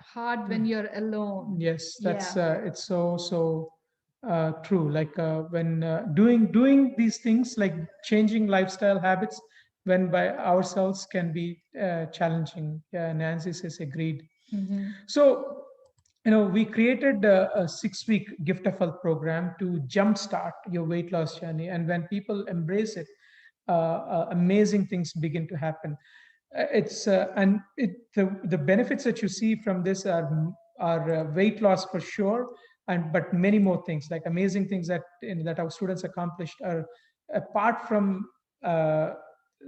Speaker 2: Hard when you're alone.
Speaker 1: Yes, that's it's so true. Like when doing these things, like changing lifestyle habits when by ourselves can be challenging. Yeah, Nancy says agreed. So we created a 6-week Gift of Health program to jumpstart your weight loss journey, and when people embrace it, amazing things begin to happen. It's and the benefits that you see from this are weight loss for sure, and but many more things, like amazing things that our students accomplished are apart from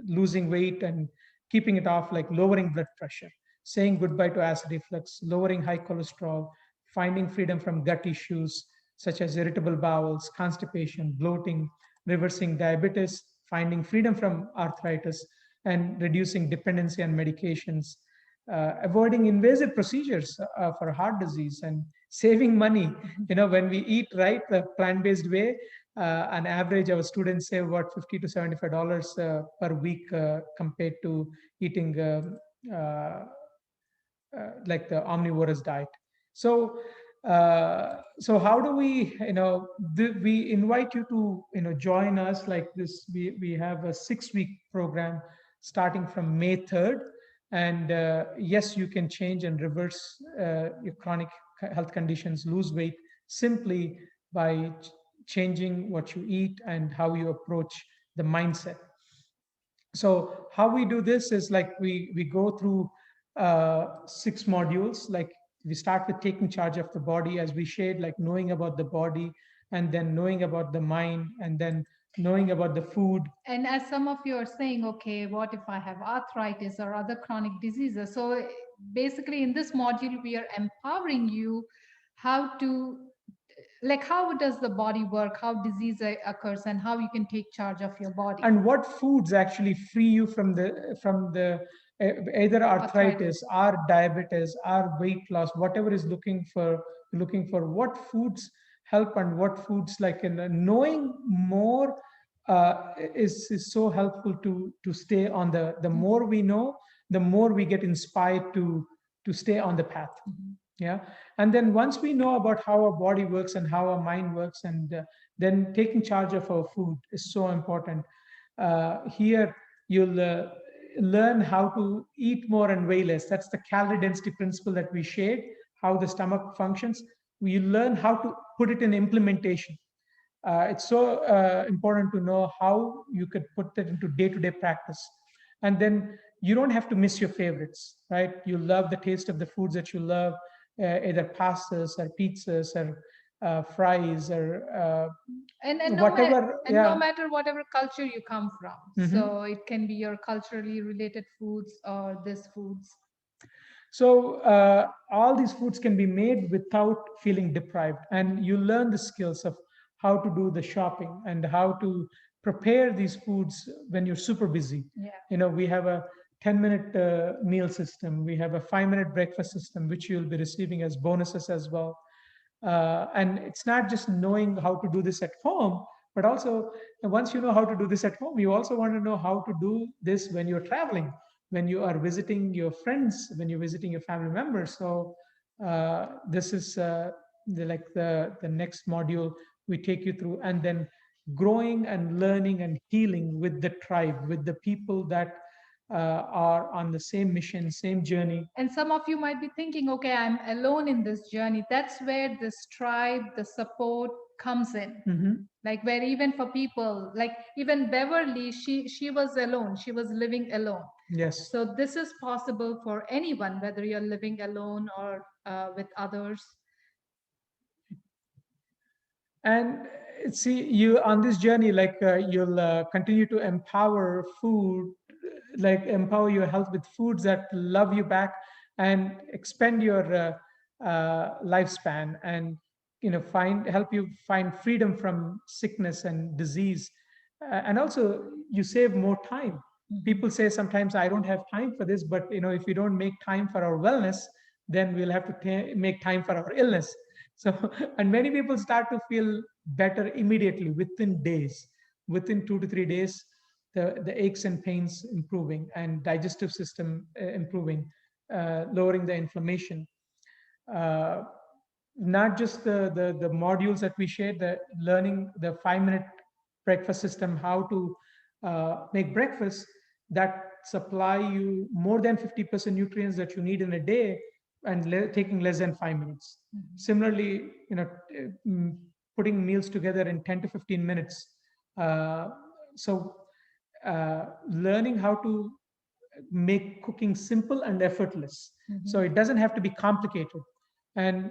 Speaker 1: losing weight and keeping it off, like lowering blood pressure, saying goodbye to acid reflux, lowering high cholesterol, finding freedom from gut issues, such as irritable bowels, constipation, bloating, reversing diabetes, finding freedom from arthritis, and reducing dependency on medications, avoiding invasive procedures for heart disease, and saving money. When we eat right the plant-based way, on average, our students save about $50 to $75 per week compared to eating like the omnivorous diet. So, so how do we, we invite you to, join us like this. We have a 6-week program starting from May 3rd. And yes, you can change and reverse your chronic health conditions, lose weight simply by changing what you eat and how you approach the mindset. So how we do this is like we go through 6 modules. Like we start with taking charge of the body, as we shared, like knowing about the body, and then knowing about the mind, and then knowing about the food.
Speaker 2: And as some of you are saying, okay, what if I have arthritis or other chronic diseases? So basically in this module, we are empowering you how to, like, how does the body work, how disease occurs, and how you can take charge of your body.
Speaker 1: And what foods actually free you from the either arthritis or diabetes or weight loss, whatever is looking for what foods help, and what foods, like, in knowing more is so helpful to stay on the more we know, the more we get inspired to stay on the path. Yeah. And then once we know about how our body works and how our mind works, and then taking charge of our food is so important. Here you'll learn how to eat more and weigh less. That's the calorie density principle that we shared, how the stomach functions. We learn how to put it in implementation. It's so important to know how you could put that into day-to-day practice. And then you don't have to miss your favorites, right? You love the taste of the foods that you love, either pastas or pizzas or fries or
Speaker 2: and
Speaker 1: whatever.
Speaker 2: no matter whatever culture you come from.
Speaker 1: Mhm.
Speaker 2: So it can be your culturally related foods or this foods.
Speaker 1: So all these foods can be made without feeling deprived, and you learn the skills of how to do the shopping and how to prepare these foods when you're super busy.
Speaker 2: Yeah.
Speaker 1: We have a 10-minute meal system. We have a 5-minute breakfast system, which you'll be receiving as bonuses as well. And it's not just knowing how to do this at home, but also once you know how to do this at home, you also want to know how to do this when you're traveling, when you are visiting your friends, when you're visiting your family members. So this is the next module we take you through, and then growing and learning and healing with the tribe, with the people that are on the same mission, same journey.
Speaker 2: And some of you might be thinking, okay, I'm alone in this journey. That's where this tribe, the support comes in.
Speaker 1: Mm-hmm.
Speaker 2: Like where even for people, like even Beverly, she was alone. She was living alone.
Speaker 1: Yes.
Speaker 2: So this is possible for anyone, whether you're living alone or with others.
Speaker 1: And see, you on this journey, like you'll continue to empower food, like empower your health with foods that love you back and expand your lifespan, and help you find freedom from sickness and disease. And also you save more time. People say sometimes, I don't have time for this, but if we don't make time for our wellness, then we'll have to make time for our illness. So, and many people start to feel better immediately within days, within 2 to 3 days, the aches and pains improving, and digestive system improving, lowering the inflammation. Not just the modules that we shared, the learning the 5-minute breakfast system, how to make breakfast that supply you more than 50% nutrients that you need in a day, and taking less than 5 minutes. Similarly, putting meals together in 10 to 15 minutes. So learning how to make cooking simple and effortless. So it doesn't have to be complicated. And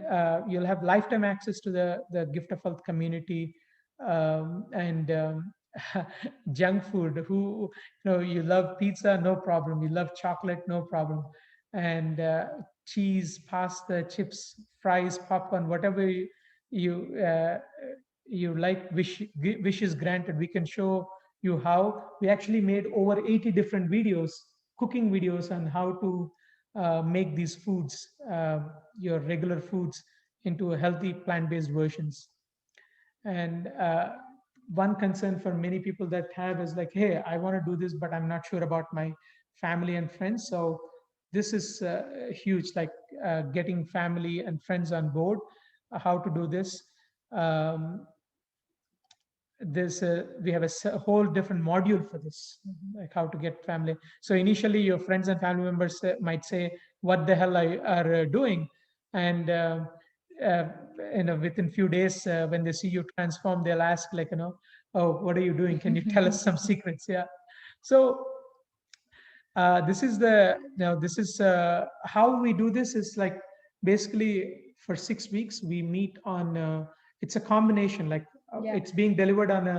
Speaker 1: you'll have lifetime access to the Gift of Health community, and junk food. You love pizza, no problem. You love chocolate, no problem. And cheese, pasta, chips, fries, popcorn, whatever you like wishes granted. We can show you how we actually made over 80 different videos, cooking videos on how to make these foods, your regular foods, into a healthy plant-based versions. And one concern for many people that have is like, hey, I want to do this, but I'm not sure about my family and friends. So this is huge, like getting family and friends on board, how to do this. um, we have a whole different module for this, like how to get family. So initially your friends and family members might say, what the hell are doing? And uh, within few days, when they see you transform, they'll ask, like, oh, what are you doing? Can you tell us some secrets? Yeah. So this is this is how we do this. Is like, basically for 6 weeks we meet on it's a combination, like
Speaker 2: Yeah.
Speaker 1: it's being delivered on a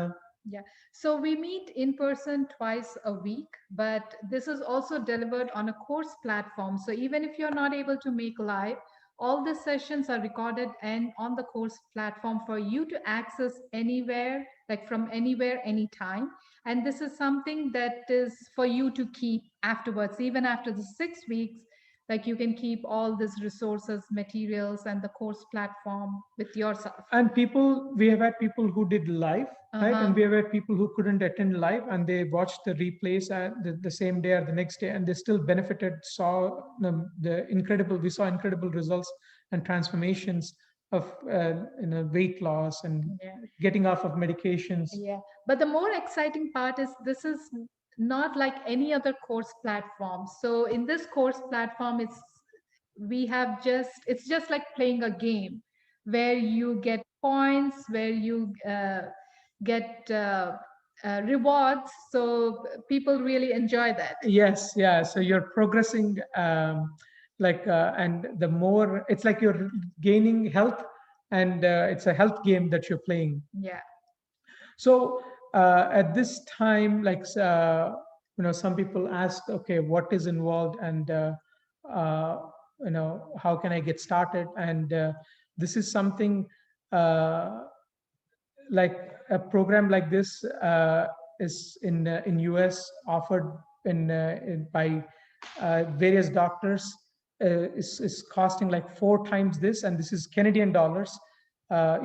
Speaker 2: Yeah. So we meet in person twice a week, but this is also delivered on a course platform. So even if you're not able to make live, all the sessions are recorded and on the course platform for you to access anywhere, like from anywhere, anytime. And this is something that is for you to keep afterwards, even after the 6 weeks. Like you can keep all these resources, materials, and the course platform with yourself.
Speaker 1: and people, we have had people who did live, right? And we have had people who couldn't attend live, and they watched the replays the same day or the next day, and they still benefited, saw the incredible, we saw incredible results and transformations of weight loss and
Speaker 2: Yeah.
Speaker 1: getting off of medications.
Speaker 2: Yeah, but the more exciting part is this is not like any other course platform. So in this course platform, it's just like playing a game where you get points, where you get rewards. So people really enjoy that.
Speaker 1: Yes, yeah. So you're progressing, and the more, it's like you're gaining health, and it's a health game that you're playing.
Speaker 2: Yeah.
Speaker 1: So at this time, like, some people ask, okay, what is involved, and uh, how can I get started? And this is something like a program like this is in US, offered by various doctors. Is costing like 4 times this, and this is Canadian dollars.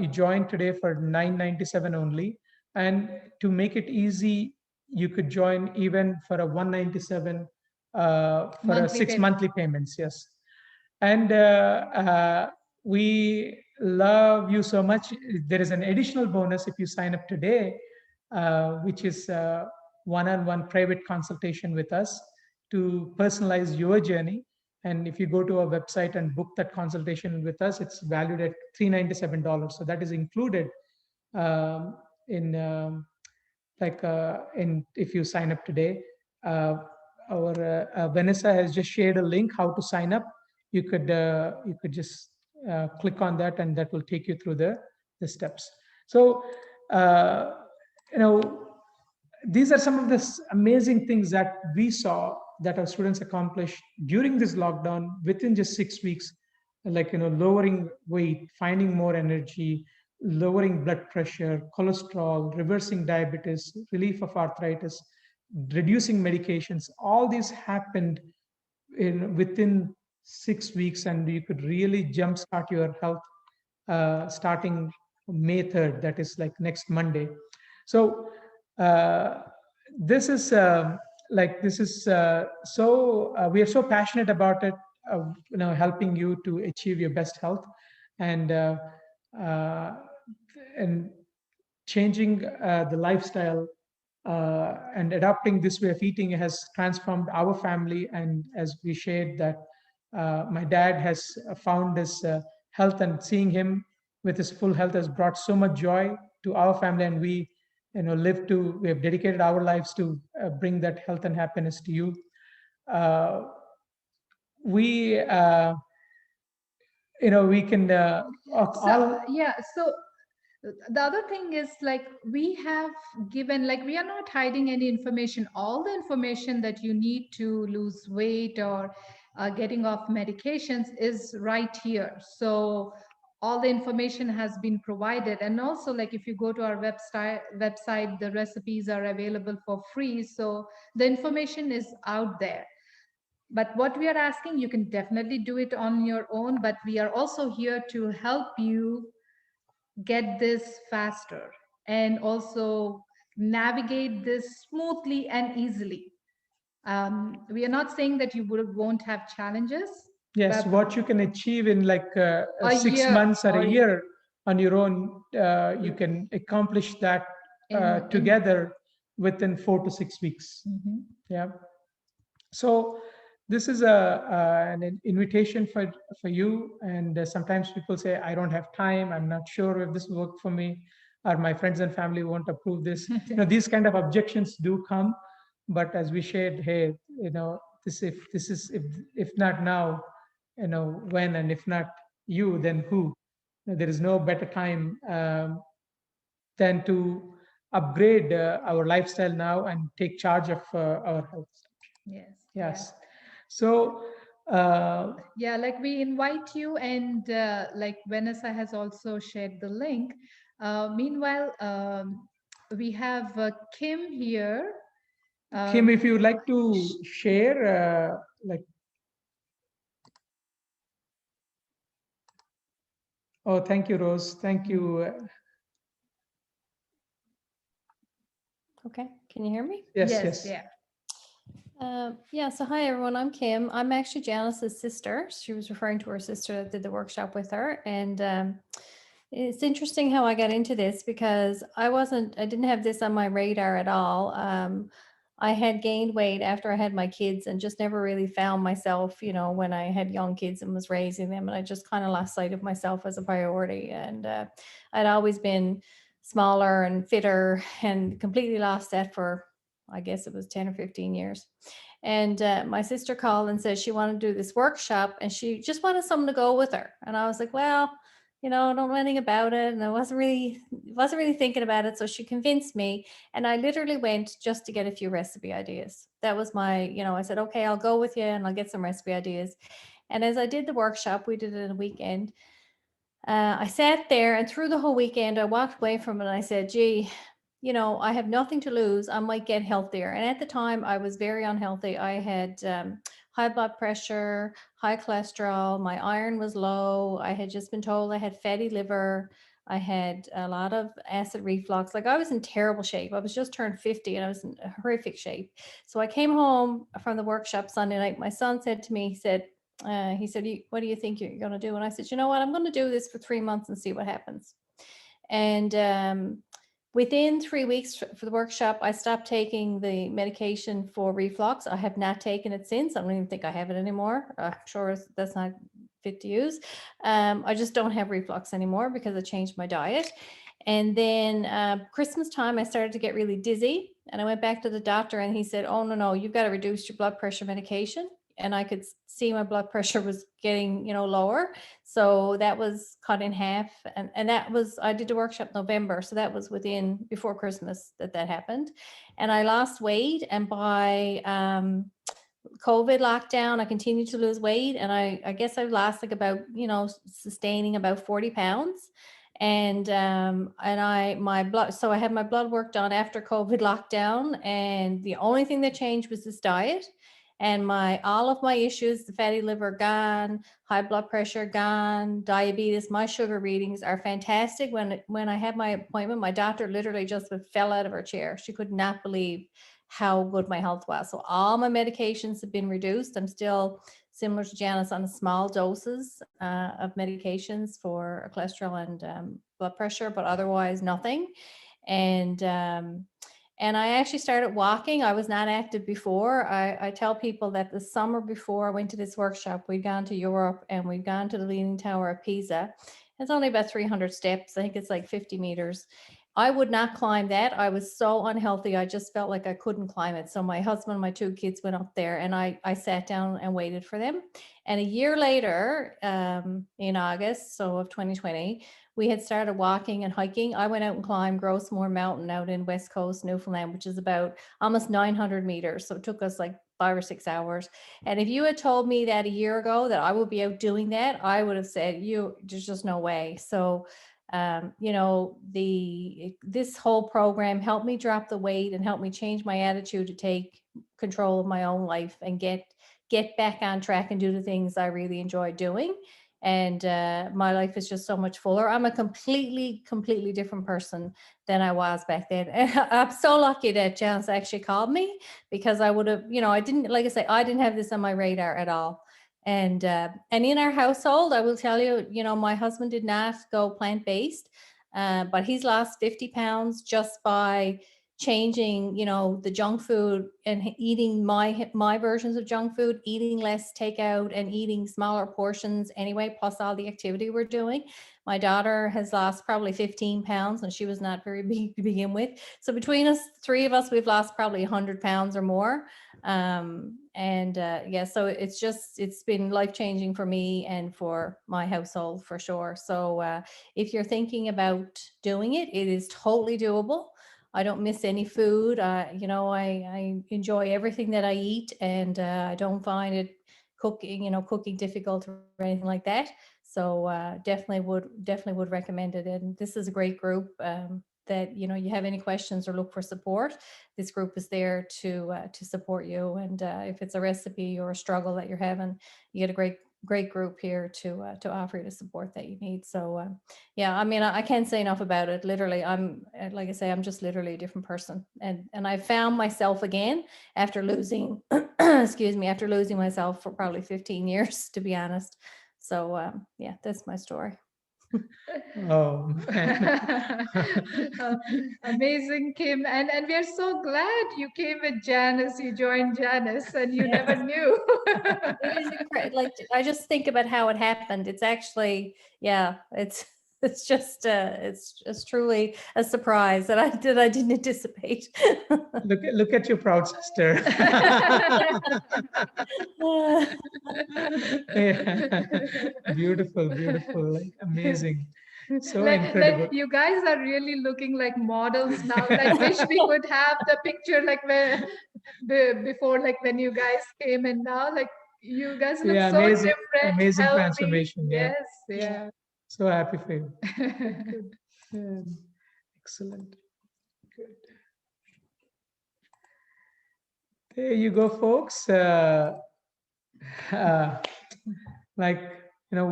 Speaker 1: You join today for $9.97 only, and to make it easy, you could join even for a $197 for a
Speaker 2: Monthly
Speaker 1: 6
Speaker 2: payment.
Speaker 1: monthly payments. Yes. And we love you so much. There is an additional bonus if you sign up today, which is one-on-one private consultation with us to personalize your journey. And if you go to our website and book that consultation with us, it's valued at $397. So that is included um, in in if you sign up today. Our Vanessa has just shared a link how to sign up. You could just click on that, and that will take you through the steps. So uh, you know these are some of the amazing things that we saw that our students accomplished during this lockdown within just 6 weeks, like lowering weight, finding more energy, lowering blood pressure, cholesterol, reversing diabetes, relief of arthritis, reducing medications. All these happened within 6 weeks, and you could really jumpstart your health starting May 3rd, that is like next Monday. So uh, this is we are so passionate about it, helping you to achieve your best health, and uh, and changing the lifestyle and adopting this way of eating has transformed our family. And as we shared that my dad has found his health, and seeing him with his full health has brought so much joy to our family. And we have dedicated our lives to bring that health and happiness to you. uh, we we can all.
Speaker 2: Yeah, so the other thing is, like, we have given, like, we are not hiding any information. All the information that you need to lose weight or getting off medications is right here. So all the information has been provided. And also, like, if you go to our website, the recipes are available for free. So the information is out there. But what we are asking, you can definitely do it on your own, but we are also here to help you get this faster and also navigate this smoothly and easily. We are not saying that you won't have challenges.
Speaker 1: Yes, what you can achieve in like
Speaker 2: A
Speaker 1: 6 months or
Speaker 2: or
Speaker 1: a year on your own, you can accomplish that together within 4 to 6 weeks. Yeah. So this is an invitation for you. And sometimes people say, I don't have time. I'm not sure if this will work for me, or my friends and family won't approve this. These kind of objections do come. But as we shared, hey, if not now, when, and if not you, then who? There is no better time than to upgrade our lifestyle now and take charge of our health.
Speaker 2: Yes.
Speaker 1: Yes. So,
Speaker 2: yeah, like we invite you, and like Vanessa has also shared the link. Meanwhile, we have Kim here.
Speaker 1: Kim, if you would like to share, oh, thank you, Rose. Thank you.
Speaker 8: Okay, can you hear me?
Speaker 1: Yes.
Speaker 2: Yeah.
Speaker 8: Yeah, so hi everyone, I'm Kim. I'm actually Janice's sister. She was referring to her sister that did the workshop with her. And it's interesting how I got into this, because I didn't have this on my radar at all. I had gained weight after I had my kids and just never really found myself, when I had young kids and was raising them. And I just kind of lost sight of myself as a priority. And I'd always been smaller and fitter and completely lost that for, I guess it was 10 or 15 years. And my sister called and said she wanted to do this workshop and she just wanted someone to go with her. And I was like, well, I don't know anything about it. And I wasn't really thinking about it. So she convinced me. And I literally went just to get a few recipe ideas. That was my, I said, okay, I'll go with you and I'll get some recipe ideas. And as I did the workshop, we did it in a weekend. I sat there, and through the whole weekend, I walked away from it and I said, gee, I have nothing to lose. I might get healthier. And at the time I was very unhealthy. I had high blood pressure, high cholesterol. My iron was low. I had just been told I had fatty liver. I had a lot of acid reflux. Like, I was in terrible shape. I was just turned 50 and I was in horrific shape. So I came home from the workshop Sunday night. My son said to me, he said, what do you think you're going to do? And I said, you know what, I'm going to do this for 3 months and see what happens. And within 3 weeks for the workshop, I stopped taking the medication for reflux. I have not taken it since. I don't even think I have it anymore. I'm sure that's not fit to use. I just don't have reflux anymore because I changed my diet. And then Christmas time, I started to get really dizzy. And I went back to the doctor and he said, oh, no, you've got to reduce your blood pressure medication. And I could see my blood pressure was getting, lower. So that was cut in half. And I did the workshop November. So that was before Christmas that happened. And I lost weight. And by COVID lockdown, I continued to lose weight. And I guess I lost like about, sustaining about 40 pounds. And I had my blood work done after COVID lockdown. And the only thing that changed was this diet. And all of my issues, the fatty liver gone, high blood pressure gone, diabetes, my sugar readings are fantastic. When I had my appointment, my doctor literally just fell out of her chair. She could not believe how good my health was. So all my medications have been reduced. I'm still similar to Janice on small doses of medications for cholesterol and blood pressure, but otherwise nothing. And I actually started walking. I was not active before. I tell people that the summer before I went to this workshop, we'd gone to Europe and we'd gone to the Leaning Tower of Pisa. It's only about 300 steps. I think it's like 50 meters. I would not climb that. I was so unhealthy. I just felt like I couldn't climb it. So my husband and my 2 kids went up there and I sat down and waited for them. And a year later, in August, so of 2020, we had started walking and hiking. I went out and climbed Grossmore Mountain out in West Coast, Newfoundland, which is about almost 900 meters. So it took us like 5 or 6 hours. And if you had told me that a year ago that I would be out doing that, I would have said, there's just no way. So, this whole program helped me drop the weight and helped me change my attitude to take control of my own life and get back on track and do the things I really enjoy doing. And my life is just so much fuller. I'm a completely different person than I was back then. And I'm so lucky that Janice actually called me, because I would have, I didn't, like I say, I didn't have this on my radar at all. And in our household, I will tell you, my husband did not go plant-based, but he's lost 50 pounds just by changing, the junk food and eating my versions of junk food, eating less takeout and eating smaller portions anyway, plus all the activity we're doing. My daughter has lost probably 15 pounds and she was not very big to begin with. So between us, 3 of us, we've lost probably 100 pounds or more. So it's been life-changing for me and for my household for sure. So if you're thinking about doing it, it is totally doable. I don't miss any food. I enjoy everything that I eat, and I don't find it cooking difficult or anything like that. So definitely would recommend it. And this is a great group that, you have any questions or look for support. This group is there to support you. And if it's a recipe or a struggle that you're having, you get a great group here to offer you the support that you need. So I can't say enough about it. Literally, like I say, I'm just literally a different person, and I found myself again after losing after losing myself for probably 15 years, to be honest. So that's my story.
Speaker 1: Oh, man.
Speaker 2: Amazing, Kim. And we are so glad you came with Janice, you joined Janice, and you never knew.
Speaker 8: It is incredible. Like, I just think about how it happened. It's actually, it's just truly a surprise that I didn't anticipate.
Speaker 1: Look at your proud sister. Yeah. Beautiful, like amazing. So incredible.
Speaker 2: Like you guys are really looking like models now. Like wish we could have the picture like where before, like when you guys came, and now like you guys look so
Speaker 1: amazing,
Speaker 2: different.
Speaker 1: amazing
Speaker 2: healthy.
Speaker 1: transformation. Yeah.
Speaker 2: Yes, yeah.
Speaker 1: So happy for you. Good. Yeah. Excellent. Good. There you go, folks.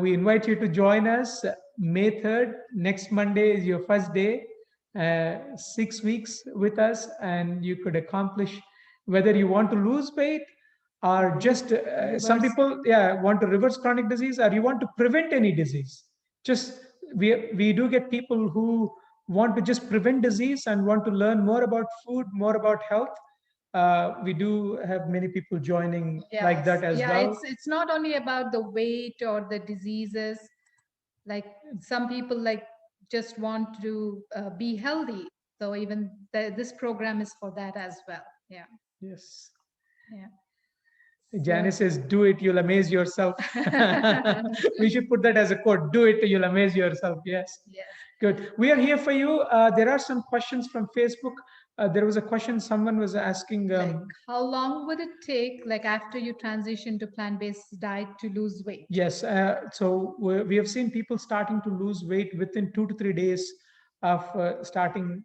Speaker 1: We invite you to join us May 3rd. Next Monday is your first day, 6 weeks with us, and you could accomplish whether you want to lose weight or just some people want to reverse chronic disease, or you want to prevent any disease. Just we do get people who want to just prevent disease and want to learn more about food, more about health. We do have many people joining like that as well.
Speaker 2: It's not only about the weight or the diseases. Like some people like just want to be healthy. So even this program is for that as well. Yeah.
Speaker 1: Yes.
Speaker 2: Yeah.
Speaker 1: Janice says, do it, you'll amaze yourself. We should put that as a quote. Do it, you'll amaze yourself. Yes.
Speaker 2: Yes.
Speaker 1: Good. We are here for you. There are some questions from Facebook. There was a question someone was asking.
Speaker 2: Like how long would it take, like after you transition to plant-based diet, to lose weight?
Speaker 1: Yes. So we have seen people starting to lose weight within 2 to 3 days of starting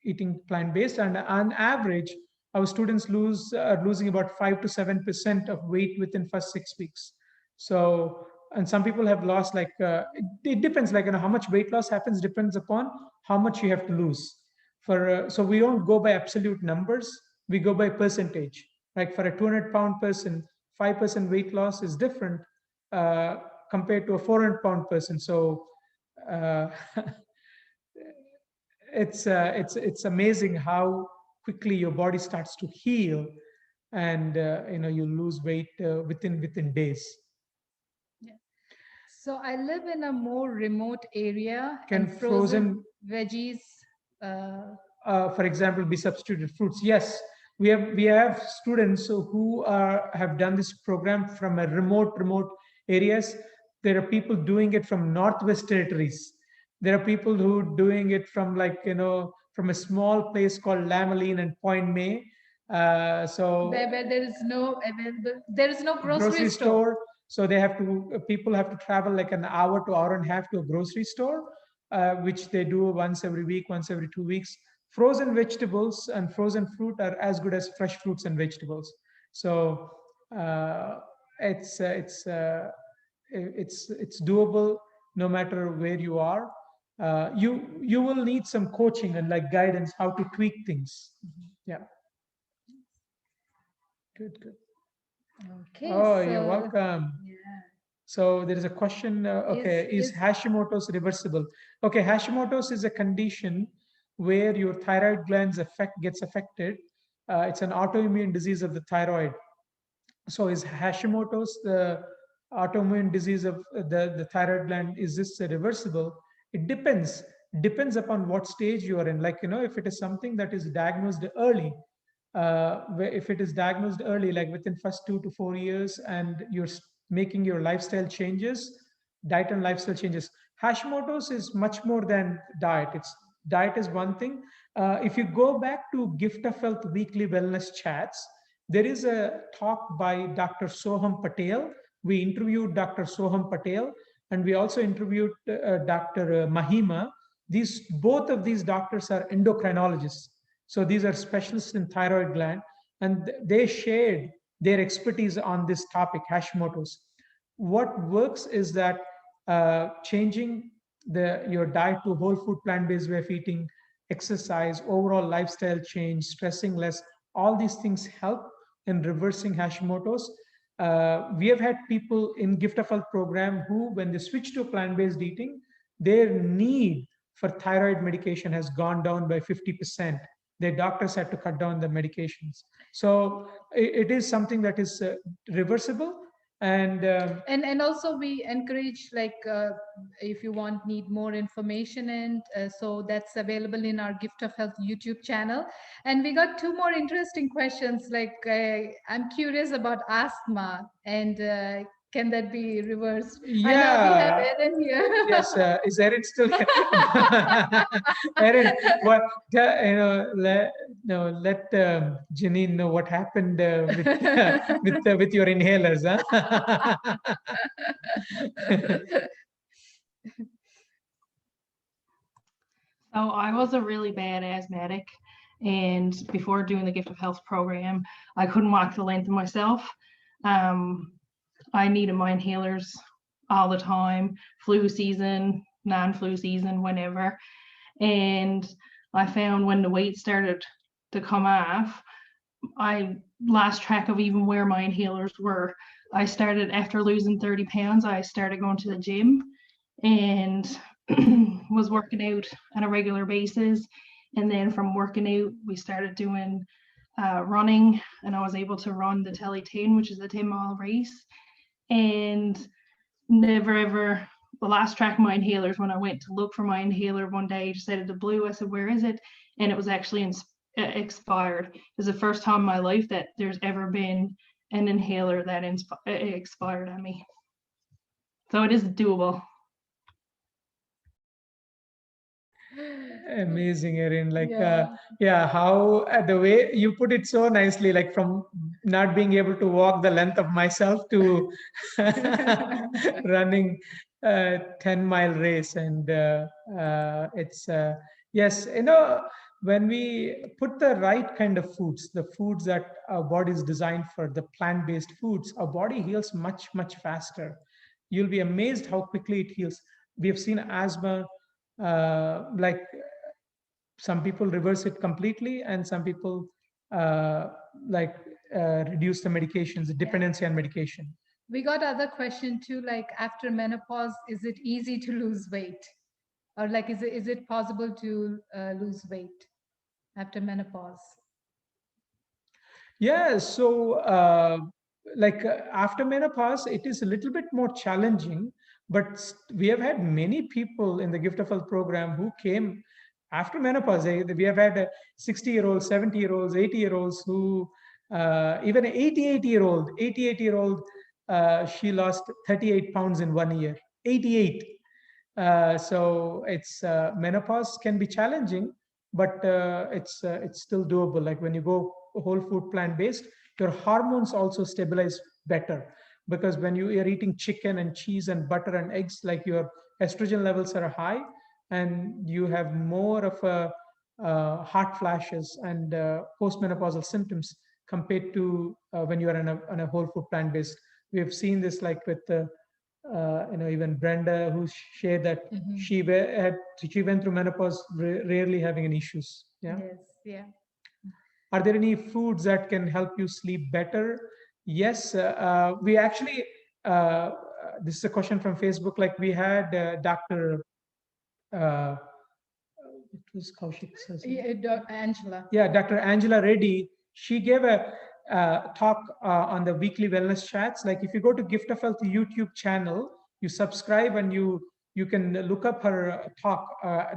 Speaker 1: eating plant-based. And on average, our students are losing about 5 to 7% of weight within first 6 weeks. So, and some people have lost it depends, how much weight loss happens depends upon how much you have to lose. So we don't go by absolute numbers, we go by percentage. Like for a 200-pound person, 5% weight loss is different compared to a 400-pound person. So it's amazing how quickly your body starts to heal, and you lose weight within days.
Speaker 2: Yeah. So I live in a more remote area.
Speaker 1: Can
Speaker 2: and
Speaker 1: frozen
Speaker 2: veggies,
Speaker 1: for example, be substituted fruits? Yes, we have students who have done this program from a remote areas. There are people doing it from Northwest Territories. There are people who are doing it from from a small place called Lameline and Point May. So
Speaker 2: where there is no available, there is no
Speaker 1: grocery store. So they have to, people have to travel like an hour to hour and a half to a grocery store, which they do once every week, once every 2 weeks. Frozen vegetables and frozen fruit are as good as fresh fruits and vegetables. So uh, it's uh, it's uh, it's doable no matter where you are. You will need some coaching and like guidance how to tweak things. Yeah. Good.
Speaker 2: Okay.
Speaker 1: Oh, you're welcome.
Speaker 2: Yeah.
Speaker 1: So there is a question. Okay, is Hashimoto's reversible? Okay, Hashimoto's is a condition where your thyroid glands gets affected. It's an autoimmune disease of the thyroid. So is Hashimoto's the autoimmune disease of the thyroid gland? Is this reversible? It depends upon what stage you are in. Like, if it is something that is diagnosed early, if it is diagnosed early, like within first 2 to 4 years, and you're making your lifestyle changes, diet and lifestyle changes. Hashimoto's is much more than diet. It's diet is one thing. If you go back to Gift of Health weekly wellness chats, there is a talk by Dr. Soham Patel. We interviewed Dr. Soham Patel, and we also interviewed Dr. Mahima. Both of these doctors are endocrinologists. So these are specialists in thyroid gland, and they shared their expertise on this topic, Hashimoto's. What works is that changing your diet to whole food, plant-based way of eating, exercise, overall lifestyle change, stressing less, all these things help in reversing Hashimoto's. We have had people in Gift of Health program who, when they switch to plant-based eating, their need for thyroid medication has gone down by 50%. Their doctors had to cut down the medications. So it is something that is reversible.
Speaker 2: And also we encourage, like, if you need more information, and so that's available in our Gift of Health YouTube channel. And we got two more interesting questions. Like, I'm curious about asthma, and can that be reversed?
Speaker 1: Yeah.
Speaker 2: I know we have Erin here.
Speaker 1: Yes, is Erin still? Erin, what let Janine know what happened with your inhalers, huh?
Speaker 9: So I was a really bad asthmatic, and before doing the Gift of Health program, I couldn't walk the length of myself. I needed my inhalers all the time, flu season, non-flu season, whenever. And I found when the weight started to come off, I lost track of even where my inhalers were. I started, after losing 30 pounds, I started going to the gym and was working out on a regular basis. And then from working out, we started doing running, and I was able to run the Telly 10, which is a 10-mile race. And never ever lost track of my inhalers. When I went to look for my inhaler one day, just out of the blue, I said, "Where is it?" And it was actually expired. It was the first time in my life that there's ever been an inhaler that expired on me. So it is doable.
Speaker 1: Amazing, Erin. Like, how the way you put it so nicely, like from not being able to walk the length of myself to running a 10-mile race. And it's, yes, when we put the right kind of foods, the foods that our body is designed for, the plant-based foods, our body heals much, much faster. You'll be amazed how quickly it heals. We have seen asthma, like some people reverse it completely, and some people reduce the medications, the dependency on medication.
Speaker 2: We got other question too, like after menopause, is it easy to lose weight? Or like, is it possible to lose weight after menopause?
Speaker 1: Yeah, so after menopause, it is a little bit more challenging, but we have had many people in the Gift of Health program who came after menopause. We have had 60-year-olds, 70-year-olds, 80-year-olds who, even an 88-year-old, she lost 38 pounds in 1 year. 88. So it's menopause can be challenging, but it's still doable. Like when you go whole food plant-based, your hormones also stabilize better, because when you are eating chicken and cheese and butter and eggs, like your estrogen levels are high, and you have more of a hot flashes and postmenopausal symptoms compared to when you are on a whole food plant-based. We have seen this like with even Brenda, who shared that she went through menopause rarely having any issues. Yeah.
Speaker 2: Yes. Yeah.
Speaker 1: Are there any foods that can help you sleep better? Yes, we actually. This is a question from Facebook. Like we had Dr. It was Kaushik.
Speaker 2: Angela.
Speaker 1: Yeah, Dr. Angela Reddy. She gave a talk on the weekly wellness chats. Like if you go to Gift of Health YouTube channel, you subscribe and you can look up her talk,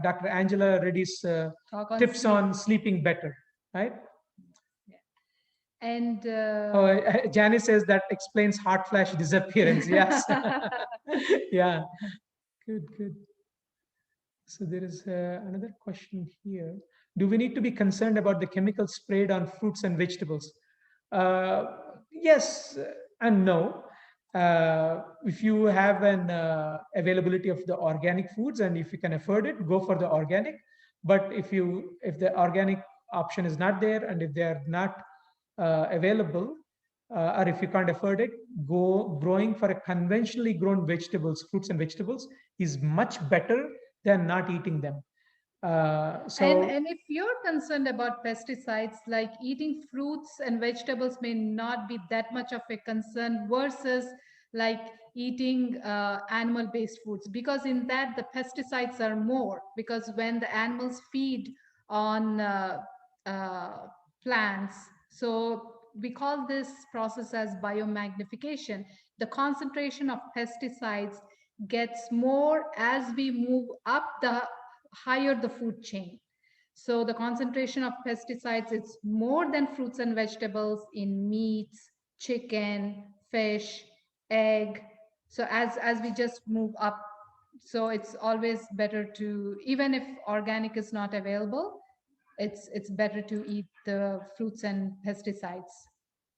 Speaker 1: Dr. Angela Reddy's tips on sleeping better, right?
Speaker 2: And
Speaker 1: Janice says that explains hot flash disappearance. Yes. Yeah. Good. So there is another question here. Do we need to be concerned about the chemicals sprayed on fruits and vegetables? Yes and no. If you have an availability of the organic foods and if you can afford it, go for the organic. But if the organic option is not there and if they are not available, or if you can't afford it, go growing for a conventionally grown vegetables, fruits and vegetables is much better than not eating them.
Speaker 2: And if you're concerned about pesticides, like eating fruits and vegetables may not be that much of a concern versus like eating animal-based foods, because in that the pesticides are more, because when the animals feed on plants, so we call this process as biomagnification. The concentration of pesticides gets more as we move up the higher the food chain. So the concentration of pesticides is more than fruits and vegetables in meats, chicken, fish, egg. So as we just move up, so it's always better to, even if organic is not available, it's better to eat the fruits and pesticides.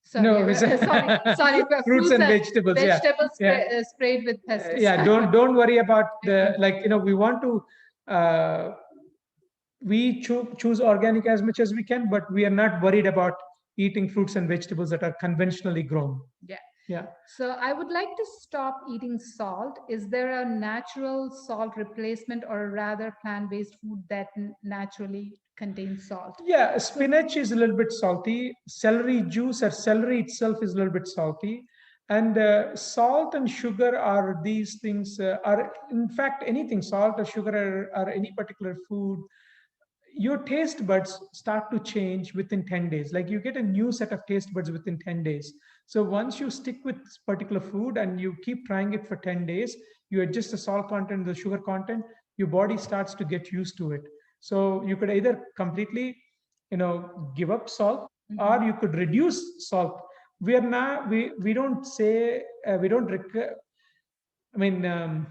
Speaker 2: Sorry,
Speaker 1: no,
Speaker 2: sorry,
Speaker 1: fruits and vegetables.
Speaker 2: Vegetables
Speaker 1: Yeah.
Speaker 2: sprayed with pesticides.
Speaker 1: Yeah, don't worry about the, like, we want to we choose organic as much as we can, but we are not worried about eating fruits and vegetables that are conventionally grown. Yeah.
Speaker 2: So I would like to stop eating salt. Is there a natural salt replacement or rather plant-based food that naturally contains salt?
Speaker 1: Yeah, spinach is a little bit salty. Celery juice or celery itself is a little bit salty. And salt and sugar are these things, are in fact anything, salt or sugar or any particular food, your taste buds start to change within 10 days. Like you get a new set of taste buds within 10 days. So once you stick with this particular food and you keep trying it for 10 days, you adjust the salt content, the sugar content, your body starts to get used to it. So you could either completely, give up salt, or you could reduce salt. We are not, we don't say, we don't, I mean,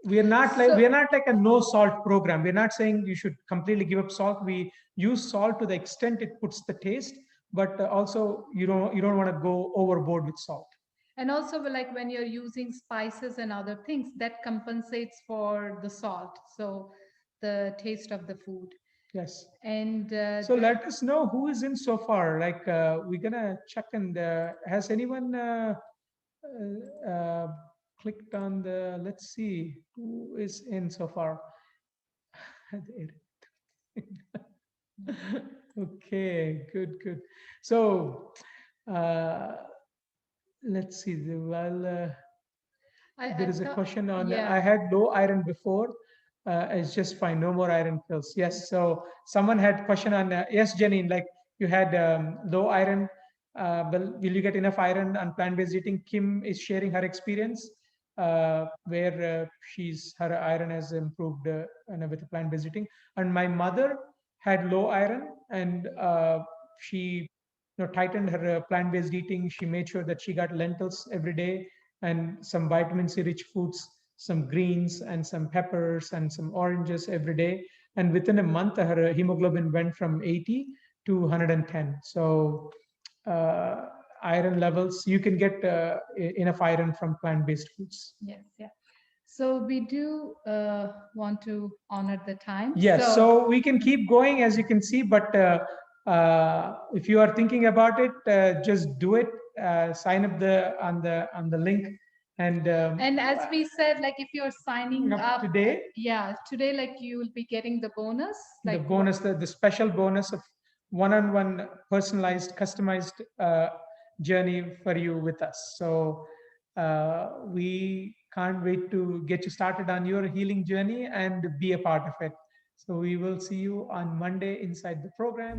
Speaker 1: we are not like a no salt program. We're not saying you should completely give up salt. We use salt to the extent it puts the taste, but also you don't want to go overboard with salt.
Speaker 2: And also, like when you're using spices and other things, that compensates for the salt, so the taste of the food.
Speaker 1: Yes.
Speaker 2: And
Speaker 1: so let us know who is in so far. Like we're gonna check, and has anyone clicked on the, let's see who is in so far. Okay, good. So let's see. There is a question on, I had low iron before, it's just fine, no more iron pills. Yes, so someone had question on, yes, Janine, like you had low iron, well, will you get enough iron on plant-based eating? Kim is sharing her experience, where her iron has improved with plant-based eating. And my mother had low iron, and she tightened her plant-based eating. She made sure that she got lentils every day and some vitamin C rich foods, some greens and some peppers and some oranges every day. And within a month, her hemoglobin went from 80 to 110. So iron levels, you can get enough iron from plant-based foods.
Speaker 2: Yes, yeah. So we do want to honor the time.
Speaker 1: Yes, so we can keep going, as you can see, but if you are thinking about it, just do it. Sign up on the link, and
Speaker 2: as we said, like if you're signing up
Speaker 1: today,
Speaker 2: today, like you will be getting the bonus,
Speaker 1: the
Speaker 2: like
Speaker 1: bonus, the special bonus of one-on-one personalized, customized journey for you with us. So we can't wait to get you started on your healing journey and be a part of it. So we will see you on Monday inside the program.